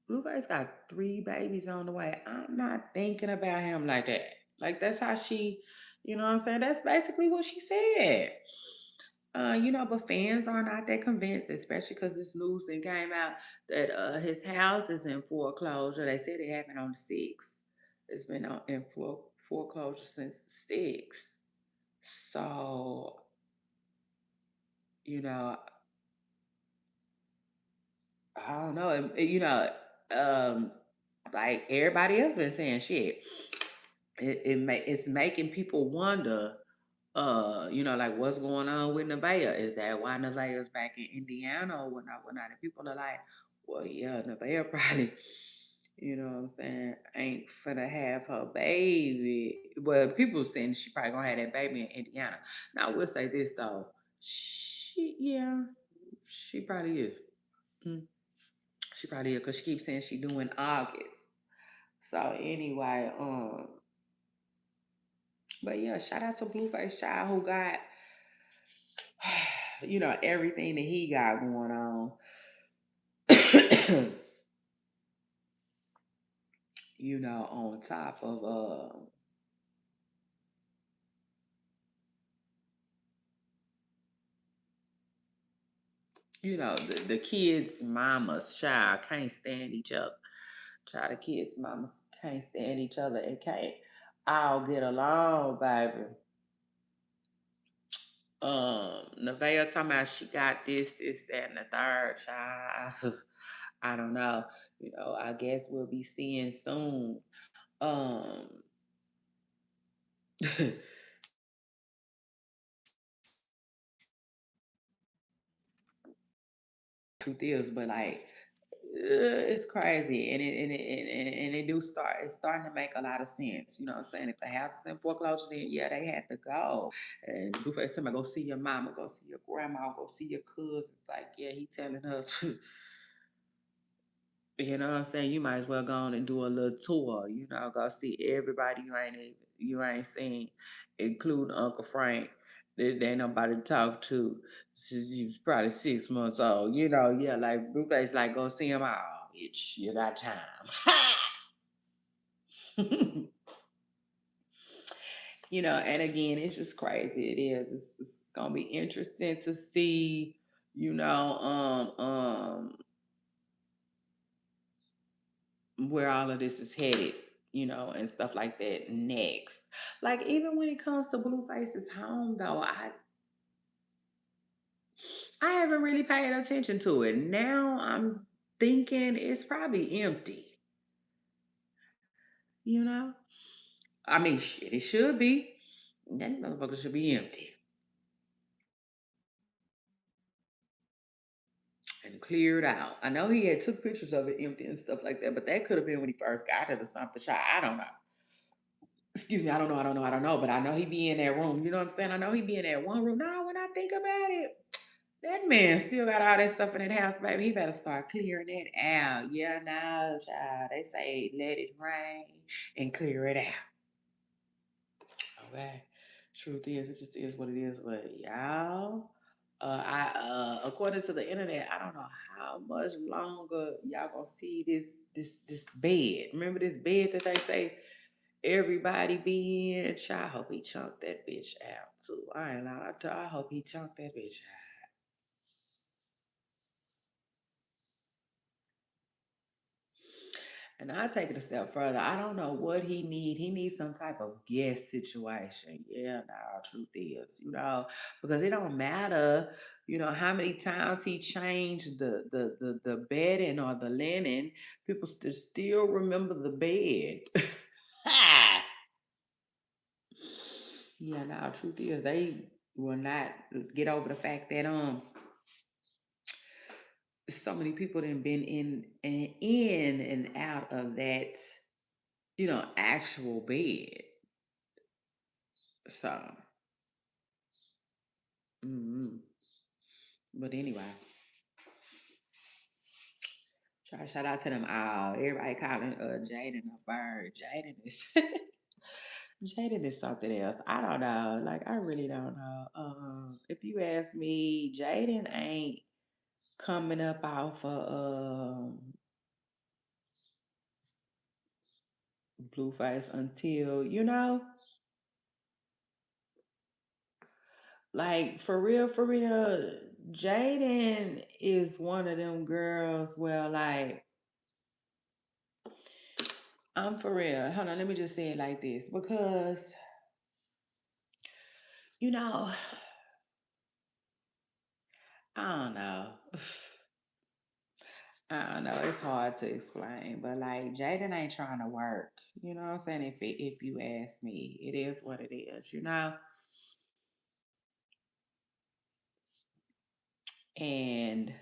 Blueface got 3 babies on the way. I'm not thinking about him like that. Like that's how she, you know what I'm saying? That's basically what she said. But fans are not that convinced, especially because this news that came out that his house is in foreclosure. They said it happened on the 6th. It's been in foreclosure since the 6th. So, you know, I don't know. Um, like everybody else been saying shit. It's making people wonder, like what's going on with Nevaeh? Is that why Nevaeh's back in Indiana or whatnot? And people are like, well, yeah, Nevaeh probably, you know what I'm saying, ain't finna have her baby. Well, people saying she probably gonna have that baby in Indiana. Now, I will say this though, yeah, she probably is. Mm, she probably is because she keeps saying she doing August. So anyway, but yeah, shout out to Blueface Child who got, everything that he got going on. On top of the kids' mamas, child can't stand each other. Child, the kids' mamas can't stand each other and can't all get along, baby. Nevaeh talking about she got this, that, and the third child. I don't know. I guess we'll be seeing soon. Um, truth is, but like It's crazy, and it do start. It's starting to make a lot of sense. You know what I'm saying? If the house is in foreclosure, then yeah, they had to go. And Blueface tell me, go see your mama, go see your grandma, go see your cousins. Like, yeah, he telling her to. You know what I'm saying? You might as well go on and do a little tour. You know, go see everybody you ain't seen, including Uncle Frank. There ain't nobody to talk to since you was probably 6 months old. You know, yeah, like Blueface, like go see him all. Bitch, you got time. You know, and again, it's just crazy. It is. It's gonna be interesting to see. You know, where all of this is headed, you know, and stuff like that next. Like even when it comes to Blueface's home though, I haven't really paid attention to it. Now I'm thinking it's probably empty, you know? I mean shit, it should be. That motherfucker should be empty and cleared out. I know he had took pictures of it empty and stuff like that, but that could have been when he first got it or something. Child, I don't know. Excuse me, I don't know, but I know he be in that room. You know what I'm saying? I know he be in that one room. Now, when I think about it, that man still got all that stuff in that house, baby. He better start clearing that out. Yeah, now, child. They say let it rain and clear it out. Okay. Truth is, it just is what it is. But y'all, I according to the internet, I don't know how much longer y'all gonna see this bed. Remember this bed that they say everybody be in? Child, I hope he chunked that bitch out too. I ain't lying. I hope he chunked that bitch out. And I take it a step further. I don't know what he need. He needs some type of guest situation. Yeah, now truth is, you know, because it don't matter, you know, how many times he changed the bedding or the linen. People still remember the bed. Yeah, now truth is, they will not get over the fact that so many people have been in and out of that, you know, actual bed. So, mm but anyway, shout out to them all. Everybody calling Jaidyn a bird. Jaidyn is Jaidyn is something else. I don't know. Like I really don't know. If you ask me, Jaidyn ain't coming up off of Blueface until you know, like for real. Jaidyn is one of them girls where like I'm for real. Hold on, let me just say it like this because you know, I don't know. I don't know. It's hard to explain, but like Jaden ain't trying to work. You know what I'm saying? If you ask me, it is what it is. You know, and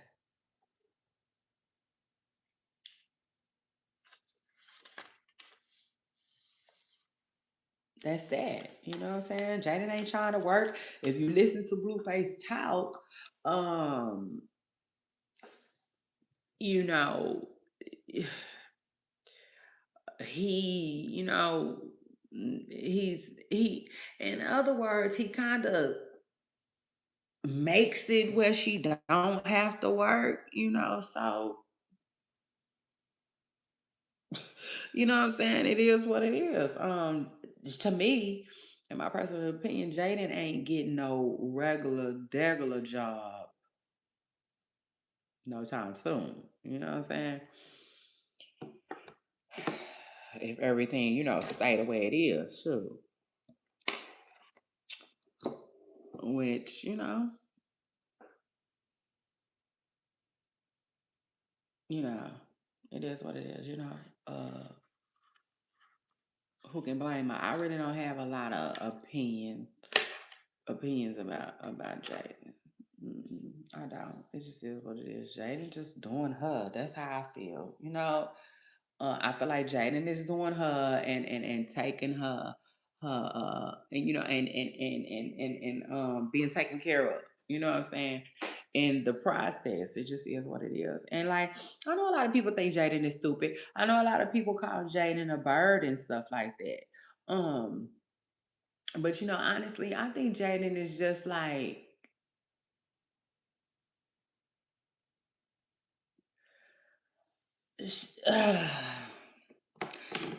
that's that. You know what I'm saying? Jaden ain't trying to work. If you listen to Blueface talk, um, you know, you know, he. In other words, he kind of makes it where she don't have to work, you know. So, you know what I'm saying? It is what it is. To me, in my personal opinion, Jaden ain't getting no regular job no time soon. You know what I'm saying? If everything, you know, stay the way it is, sure. Which, you know, it is what it is, you know. Who can blame her? I really don't have a lot of opinions about Jaden. I don't. It just is what it is. Jaden just doing her. That's how I feel. I feel like Jaden is doing her and taking her and being taken care of. You know what I'm saying? In the process, it just is what it is. And like I know a lot of people think Jaden is stupid. I know a lot of people call Jaden a bird and stuff like that. But honestly, I think Jaden is just like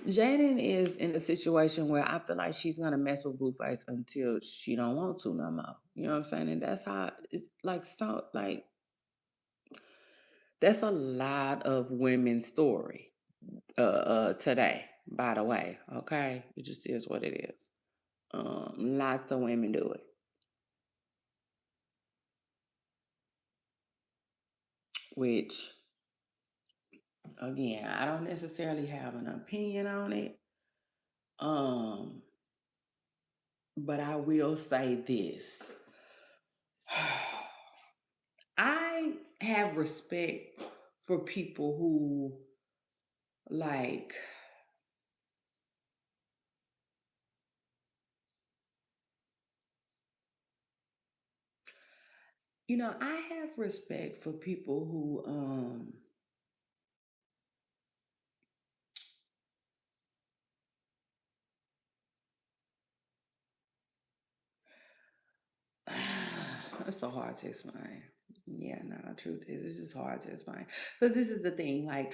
Jaden is in a situation where I feel like she's gonna mess with Blueface until she don't want to no more. You know what I'm saying? And that's how it's like that's a lot of women's story today, by the way. Okay. It just is what it is. Lots of women do it. Which again, I don't necessarily have an opinion on it. Um, but I will say this. I have respect for people who like, I have respect for people who it's so hard to explain. Yeah, no, truth is it's just hard to explain. Because this is the thing, like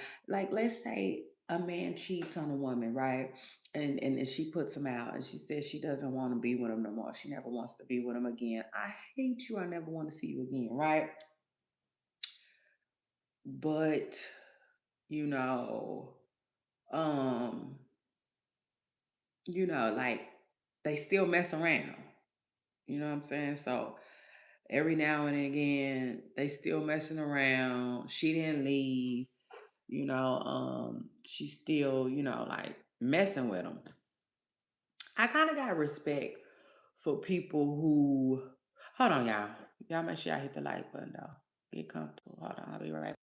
let's say a man cheats on a woman, right? And she puts him out and she says she doesn't want to be with him no more. She never wants to be with him again. I hate you, I never want to see you again, right? But, you know, um, like they still mess around. You know what I'm saying? So every now and again, they still messing around. She didn't leave, she's still, like messing with them. I kind of got respect for people who hold on, y'all. Y'all make sure I hit the like button though. Get comfortable. Hold on, I'll be right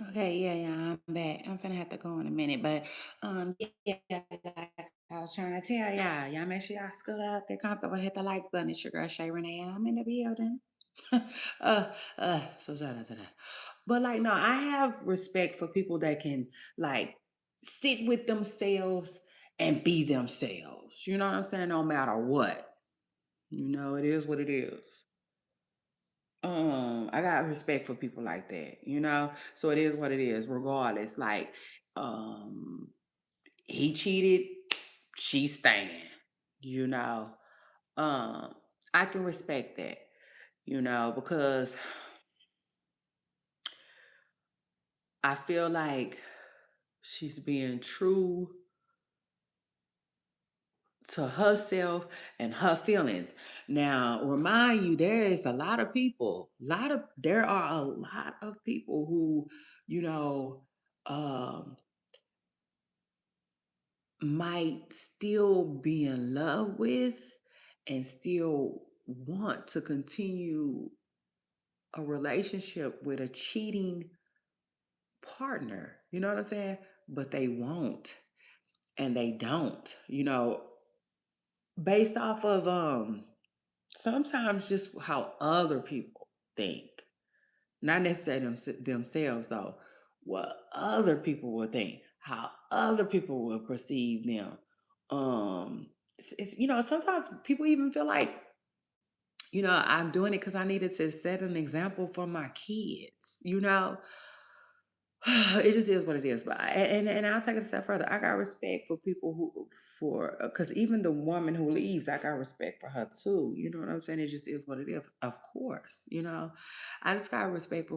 Okay, yeah, I'm back. I'm finna have to go in a minute, but yeah, like I was trying to tell y'all make sure y'all scoot up, get comfortable, hit the like button. It's your girl Shay Renee, and I'm in the building. So shout out to that. But like, no, I have respect for people that can like sit with themselves and be themselves. You know what I'm saying? No matter what. It is what it is. I got respect for people like that. So it is what it is, regardless. Like, um, he cheated, she's staying, you know. Um, I can respect that, because I feel like she's being true to herself and her feelings. Now, remind you, there is a lot of people, there are a lot of people who, you know, um, might still be in love with and still want to continue a relationship with a cheating partner. You know what I'm saying? But they won't and they don't, based off of sometimes just how other people think. Not necessarily themselves though. What other people will think, how other people will perceive them. Sometimes people even feel like, I'm doing it because I needed to set an example for my kids. It just is what it is. But and I'll take it a step further. I got respect for people because even the woman who leaves, I got respect for her too. You know what I'm saying? It just is what it is. Of course, I just got respect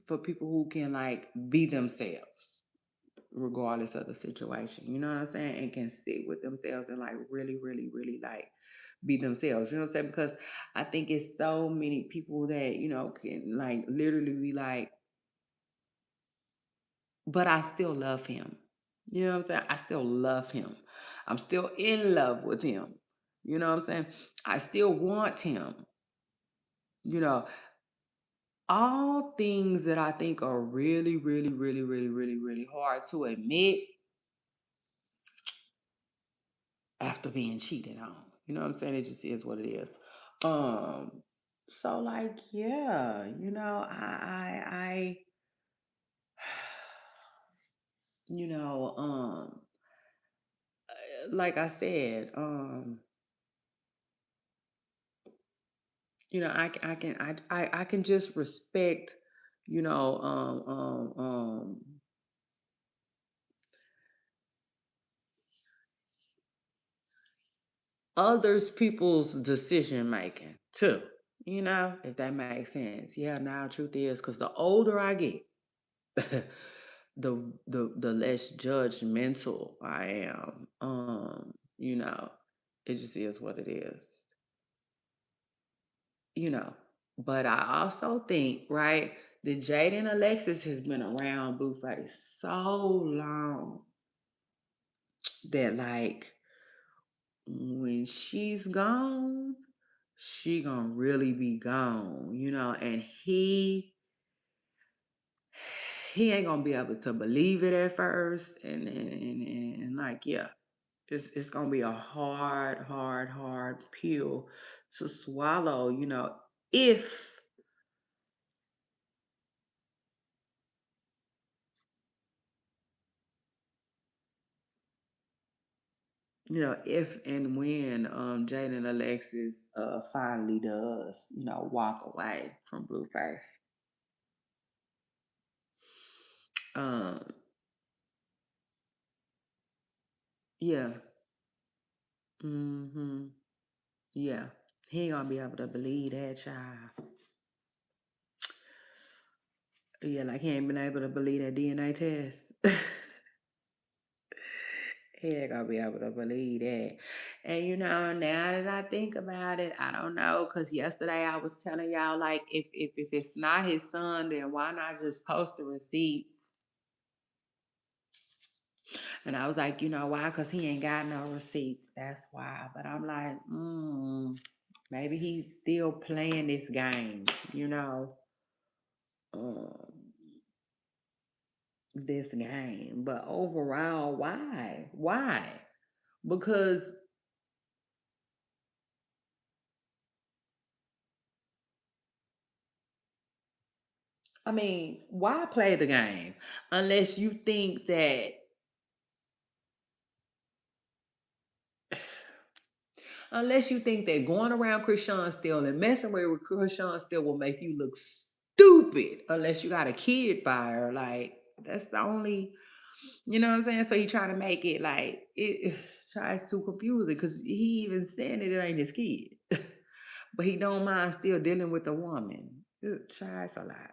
for people who can like be themselves regardless of the situation. You know what I'm saying? And can sit with themselves and like really, really, really like be themselves. You know what I'm saying? Because I think it's so many people that can like literally be like, but I still love him. You know what I'm saying? I still love him. I'm still in love with him. You know what I'm saying? I still want him. You know, all things that I think are really, really, really, really, really, really hard to admit after being cheated on. You know what I'm saying? It just is what it is. Um, so like, yeah, you know, um, like I said, I can just respect, you know, others people's decision making too. If that makes sense. Yeah, now truth is, because the older I get, the less judgmental I am. It just is what it is. you know. But I also think, right, that Jaidyn Alexis has been around Blueface so long that like when she's gone, she gonna really be gone, and he ain't gonna be able to believe it at first and like yeah, it's gonna be a hard pill to swallow, if if and when Jaden Alexis finally does, walk away from Blueface. Um, yeah. Mm-hmm. Yeah. He ain't gonna be able to believe that child. Yeah, like he ain't been able to believe that DNA test. He ain't gonna be able to believe that. And now that I think about it, I don't know. Cause yesterday I was telling y'all like if it's not his son, then why not just post the receipts. And I was like, you know why? Because he ain't got no receipts. That's why. But I'm like, maybe he's still playing this game, you know. Um, this game. But overall, why? Why? Because I mean, why play the game unless you think that going around Chrisean still and messing with Chrisean still will make you look stupid unless you got a kid by her. Like that's the only, you know what I'm saying? So he trying to make it like it tries to confuse it because he even saying it ain't his kid, but he don't mind still dealing with a woman. Tries a lot,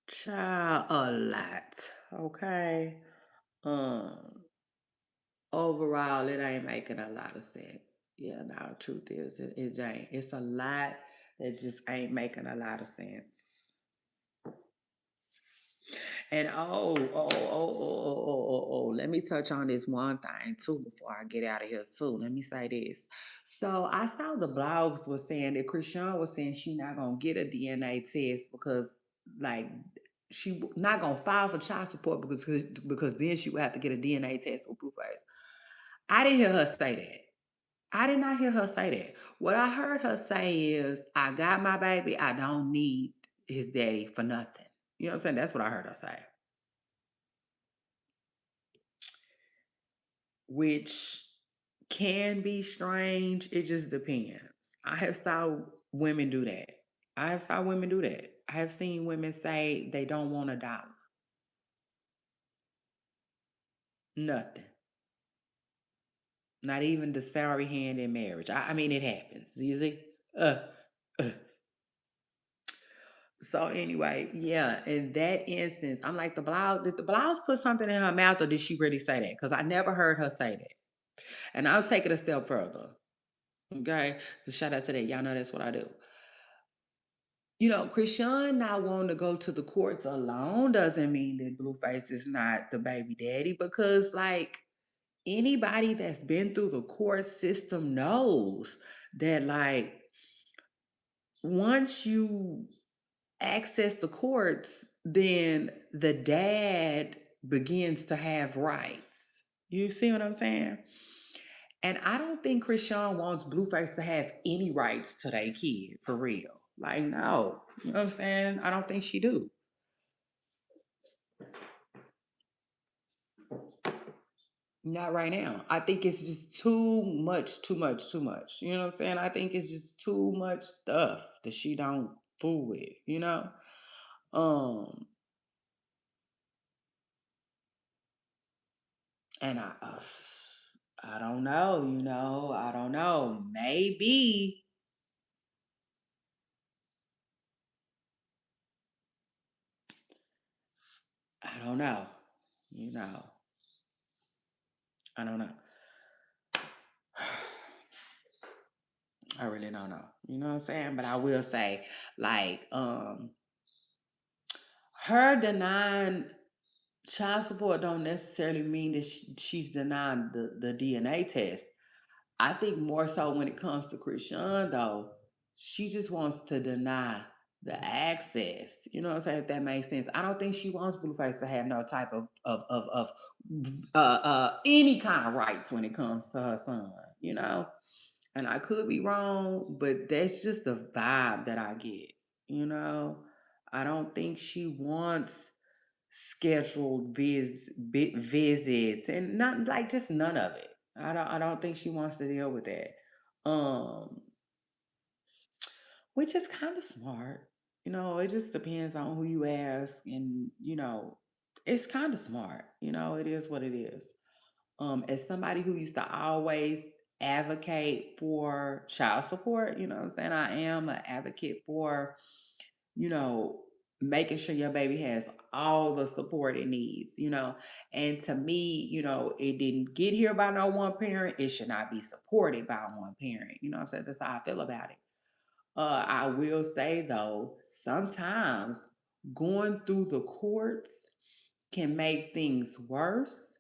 child a lot. Okay. Um. Overall, it ain't making a lot of sense. Yeah, no, truth is, it ain't. It's a lot that just ain't making a lot of sense. And let me touch on this one thing too before I get out of here too. Let me say this. So I saw the blogs was saying that Chrisean was saying she not gonna get a DNA test because like she not gonna file for child support because then she would have to get a DNA test with Blueface. I didn't hear her say that. I did not hear her say that. What I heard her say is, I got my baby. I don't need his daddy for nothing. You know what I'm saying? That's what I heard her say. Which can be strange. It just depends. I have saw women do that. I have saw women do that. I have seen women say they don't want a dollar. Nothing. Not even the salary hand in marriage. I mean, it happens. You see? Uh, uh. So anyway, yeah, in that instance, I'm like, did the blouse put something in her mouth or did she really say that? Because I never heard her say that. And I'll take it a step further. Okay. Shout out to that. Y'all know that's what I do. You know, Chrisean not wanting to go to the courts alone doesn't mean that Blueface is not the baby daddy because, like, anybody that's been through the court system knows that, like, once you access the courts, then the dad begins to have rights. You see what I'm saying? And I don't think Chrisean wants Blueface to have any rights to their kid for real. Like, no. You know what I'm saying? I don't think she do. Not right now. I think it's just too much, too much, too much. You know what I'm saying? I think it's just too much stuff that she don't fool with, you know? Um, and I don't know, I don't know. Maybe I don't know. You know, I don't know. I really don't know. You know what I'm saying? But I will say, like, her denying child support don't necessarily mean that she's denying the DNA test. I think more so when it comes to Chrisean, though, she just wants to deny the access. You know what I'm saying? If that makes sense. I don't think she wants Blueface to have no type of any kind of rights when it comes to her son. You know, and I could be wrong, but that's just the vibe that I get. You know, I don't think she wants scheduled visits and not like just none of it. I don't think she wants to deal with that. Um, which is kind of smart. You know, it just depends on who you ask and it's kind of smart. It is what it is. As somebody who used to always advocate for child support, you know what I'm saying? I am an advocate for you know, making sure your baby has all the support it needs, And to me, it didn't get here by no one parent. It should not be supported by one parent. You know what I'm saying? That's how I feel about it. I will say though, sometimes going through the courts can make things worse.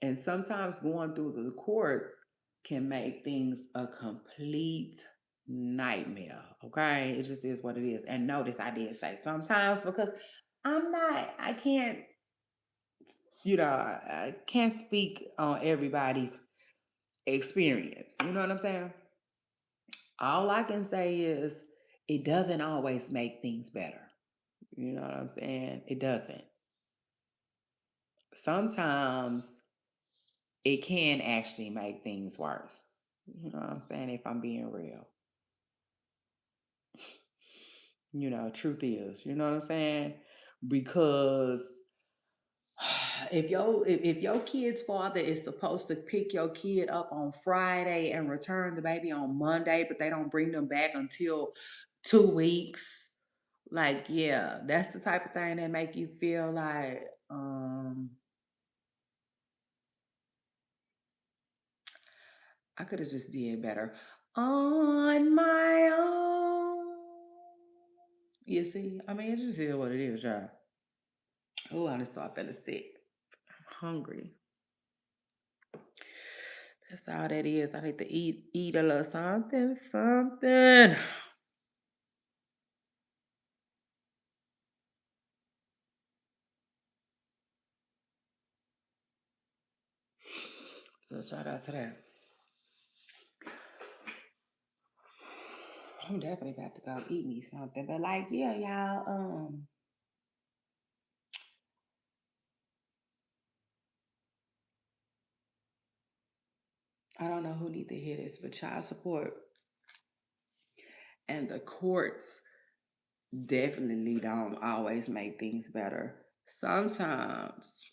And sometimes going through the courts can make things a complete nightmare. Okay. It just is what it is. And notice I did say sometimes because I can't, I can't speak on everybody's experience. You know what I'm saying? All I can say is it doesn't always make things better. You know what I'm saying? It doesn't. Sometimes it can actually make things worse. You know what I'm saying? If I'm being real. Truth is, you know what I'm saying? Because if your kid's father is supposed to pick your kid up on Friday and return the baby on Monday, but they don't bring them back until 2 weeks, like yeah, that's the type of thing that make you feel like I could have just did better on my own. You see, I mean, it just is what it is, y'all. Oh, I just start feeling sick. I'm hungry. That's all that is. I need to eat a little something, something. So shout out to that. I'm definitely about to go eat me something. But like, yeah, y'all, I don't know who need to hear this, but child support and the courts definitely don't always make things better. Sometimes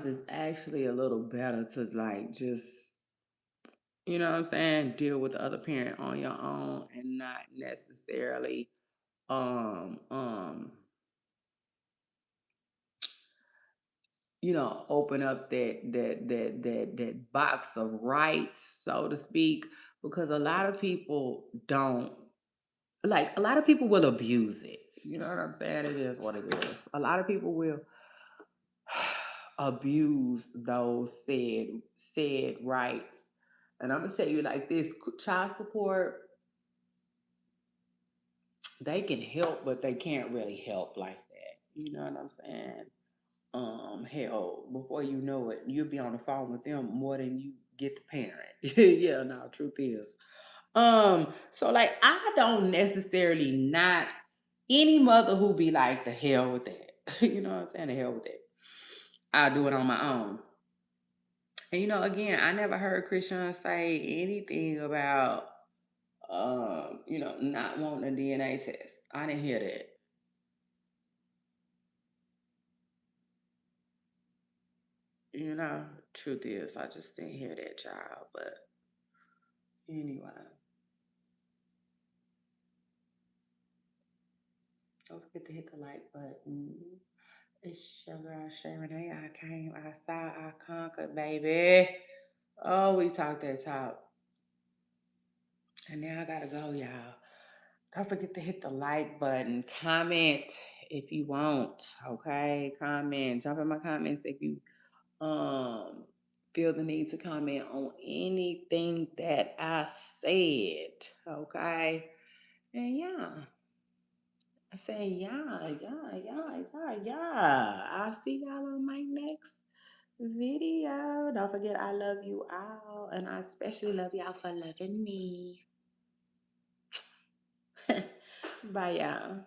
it's actually a little better to like just, you know what I'm saying, deal with the other parent on your own and not necessarily um um open up that box of rights, so to speak, because a lot of people don't, like, a lot of people will abuse it. You know what I'm saying? It is what it is. A lot of people will abuse those said rights. And I'm gonna tell you like this: child support, they can help, but they can't really help like that. You know what I'm saying? Hell, before you know it, you'll be on the phone with them more than you get the parent. Yeah, no, truth is. So like I don't necessarily knock any mother who be like the hell with that. You know what I'm saying? The hell with that. I'll do it on my own. And again, I never heard Chrisean say anything about not wanting a DNA test. I didn't hear that. Truth is, I just didn't hear that, child. But anyway, don't forget to hit the like button. It's your girl Shay Renee. I came, I saw, I conquered, baby. Oh, we talked that talk. And now I gotta go, y'all. Don't forget to hit the like button. Comment if you want. Okay? Comment. Jump in my comments if you um feel the need to comment on anything that I said. Okay? And yeah. I say yeah. I'll see y'all on my next video. Don't forget I love you all. And I especially love y'all for loving me. Bye y'all.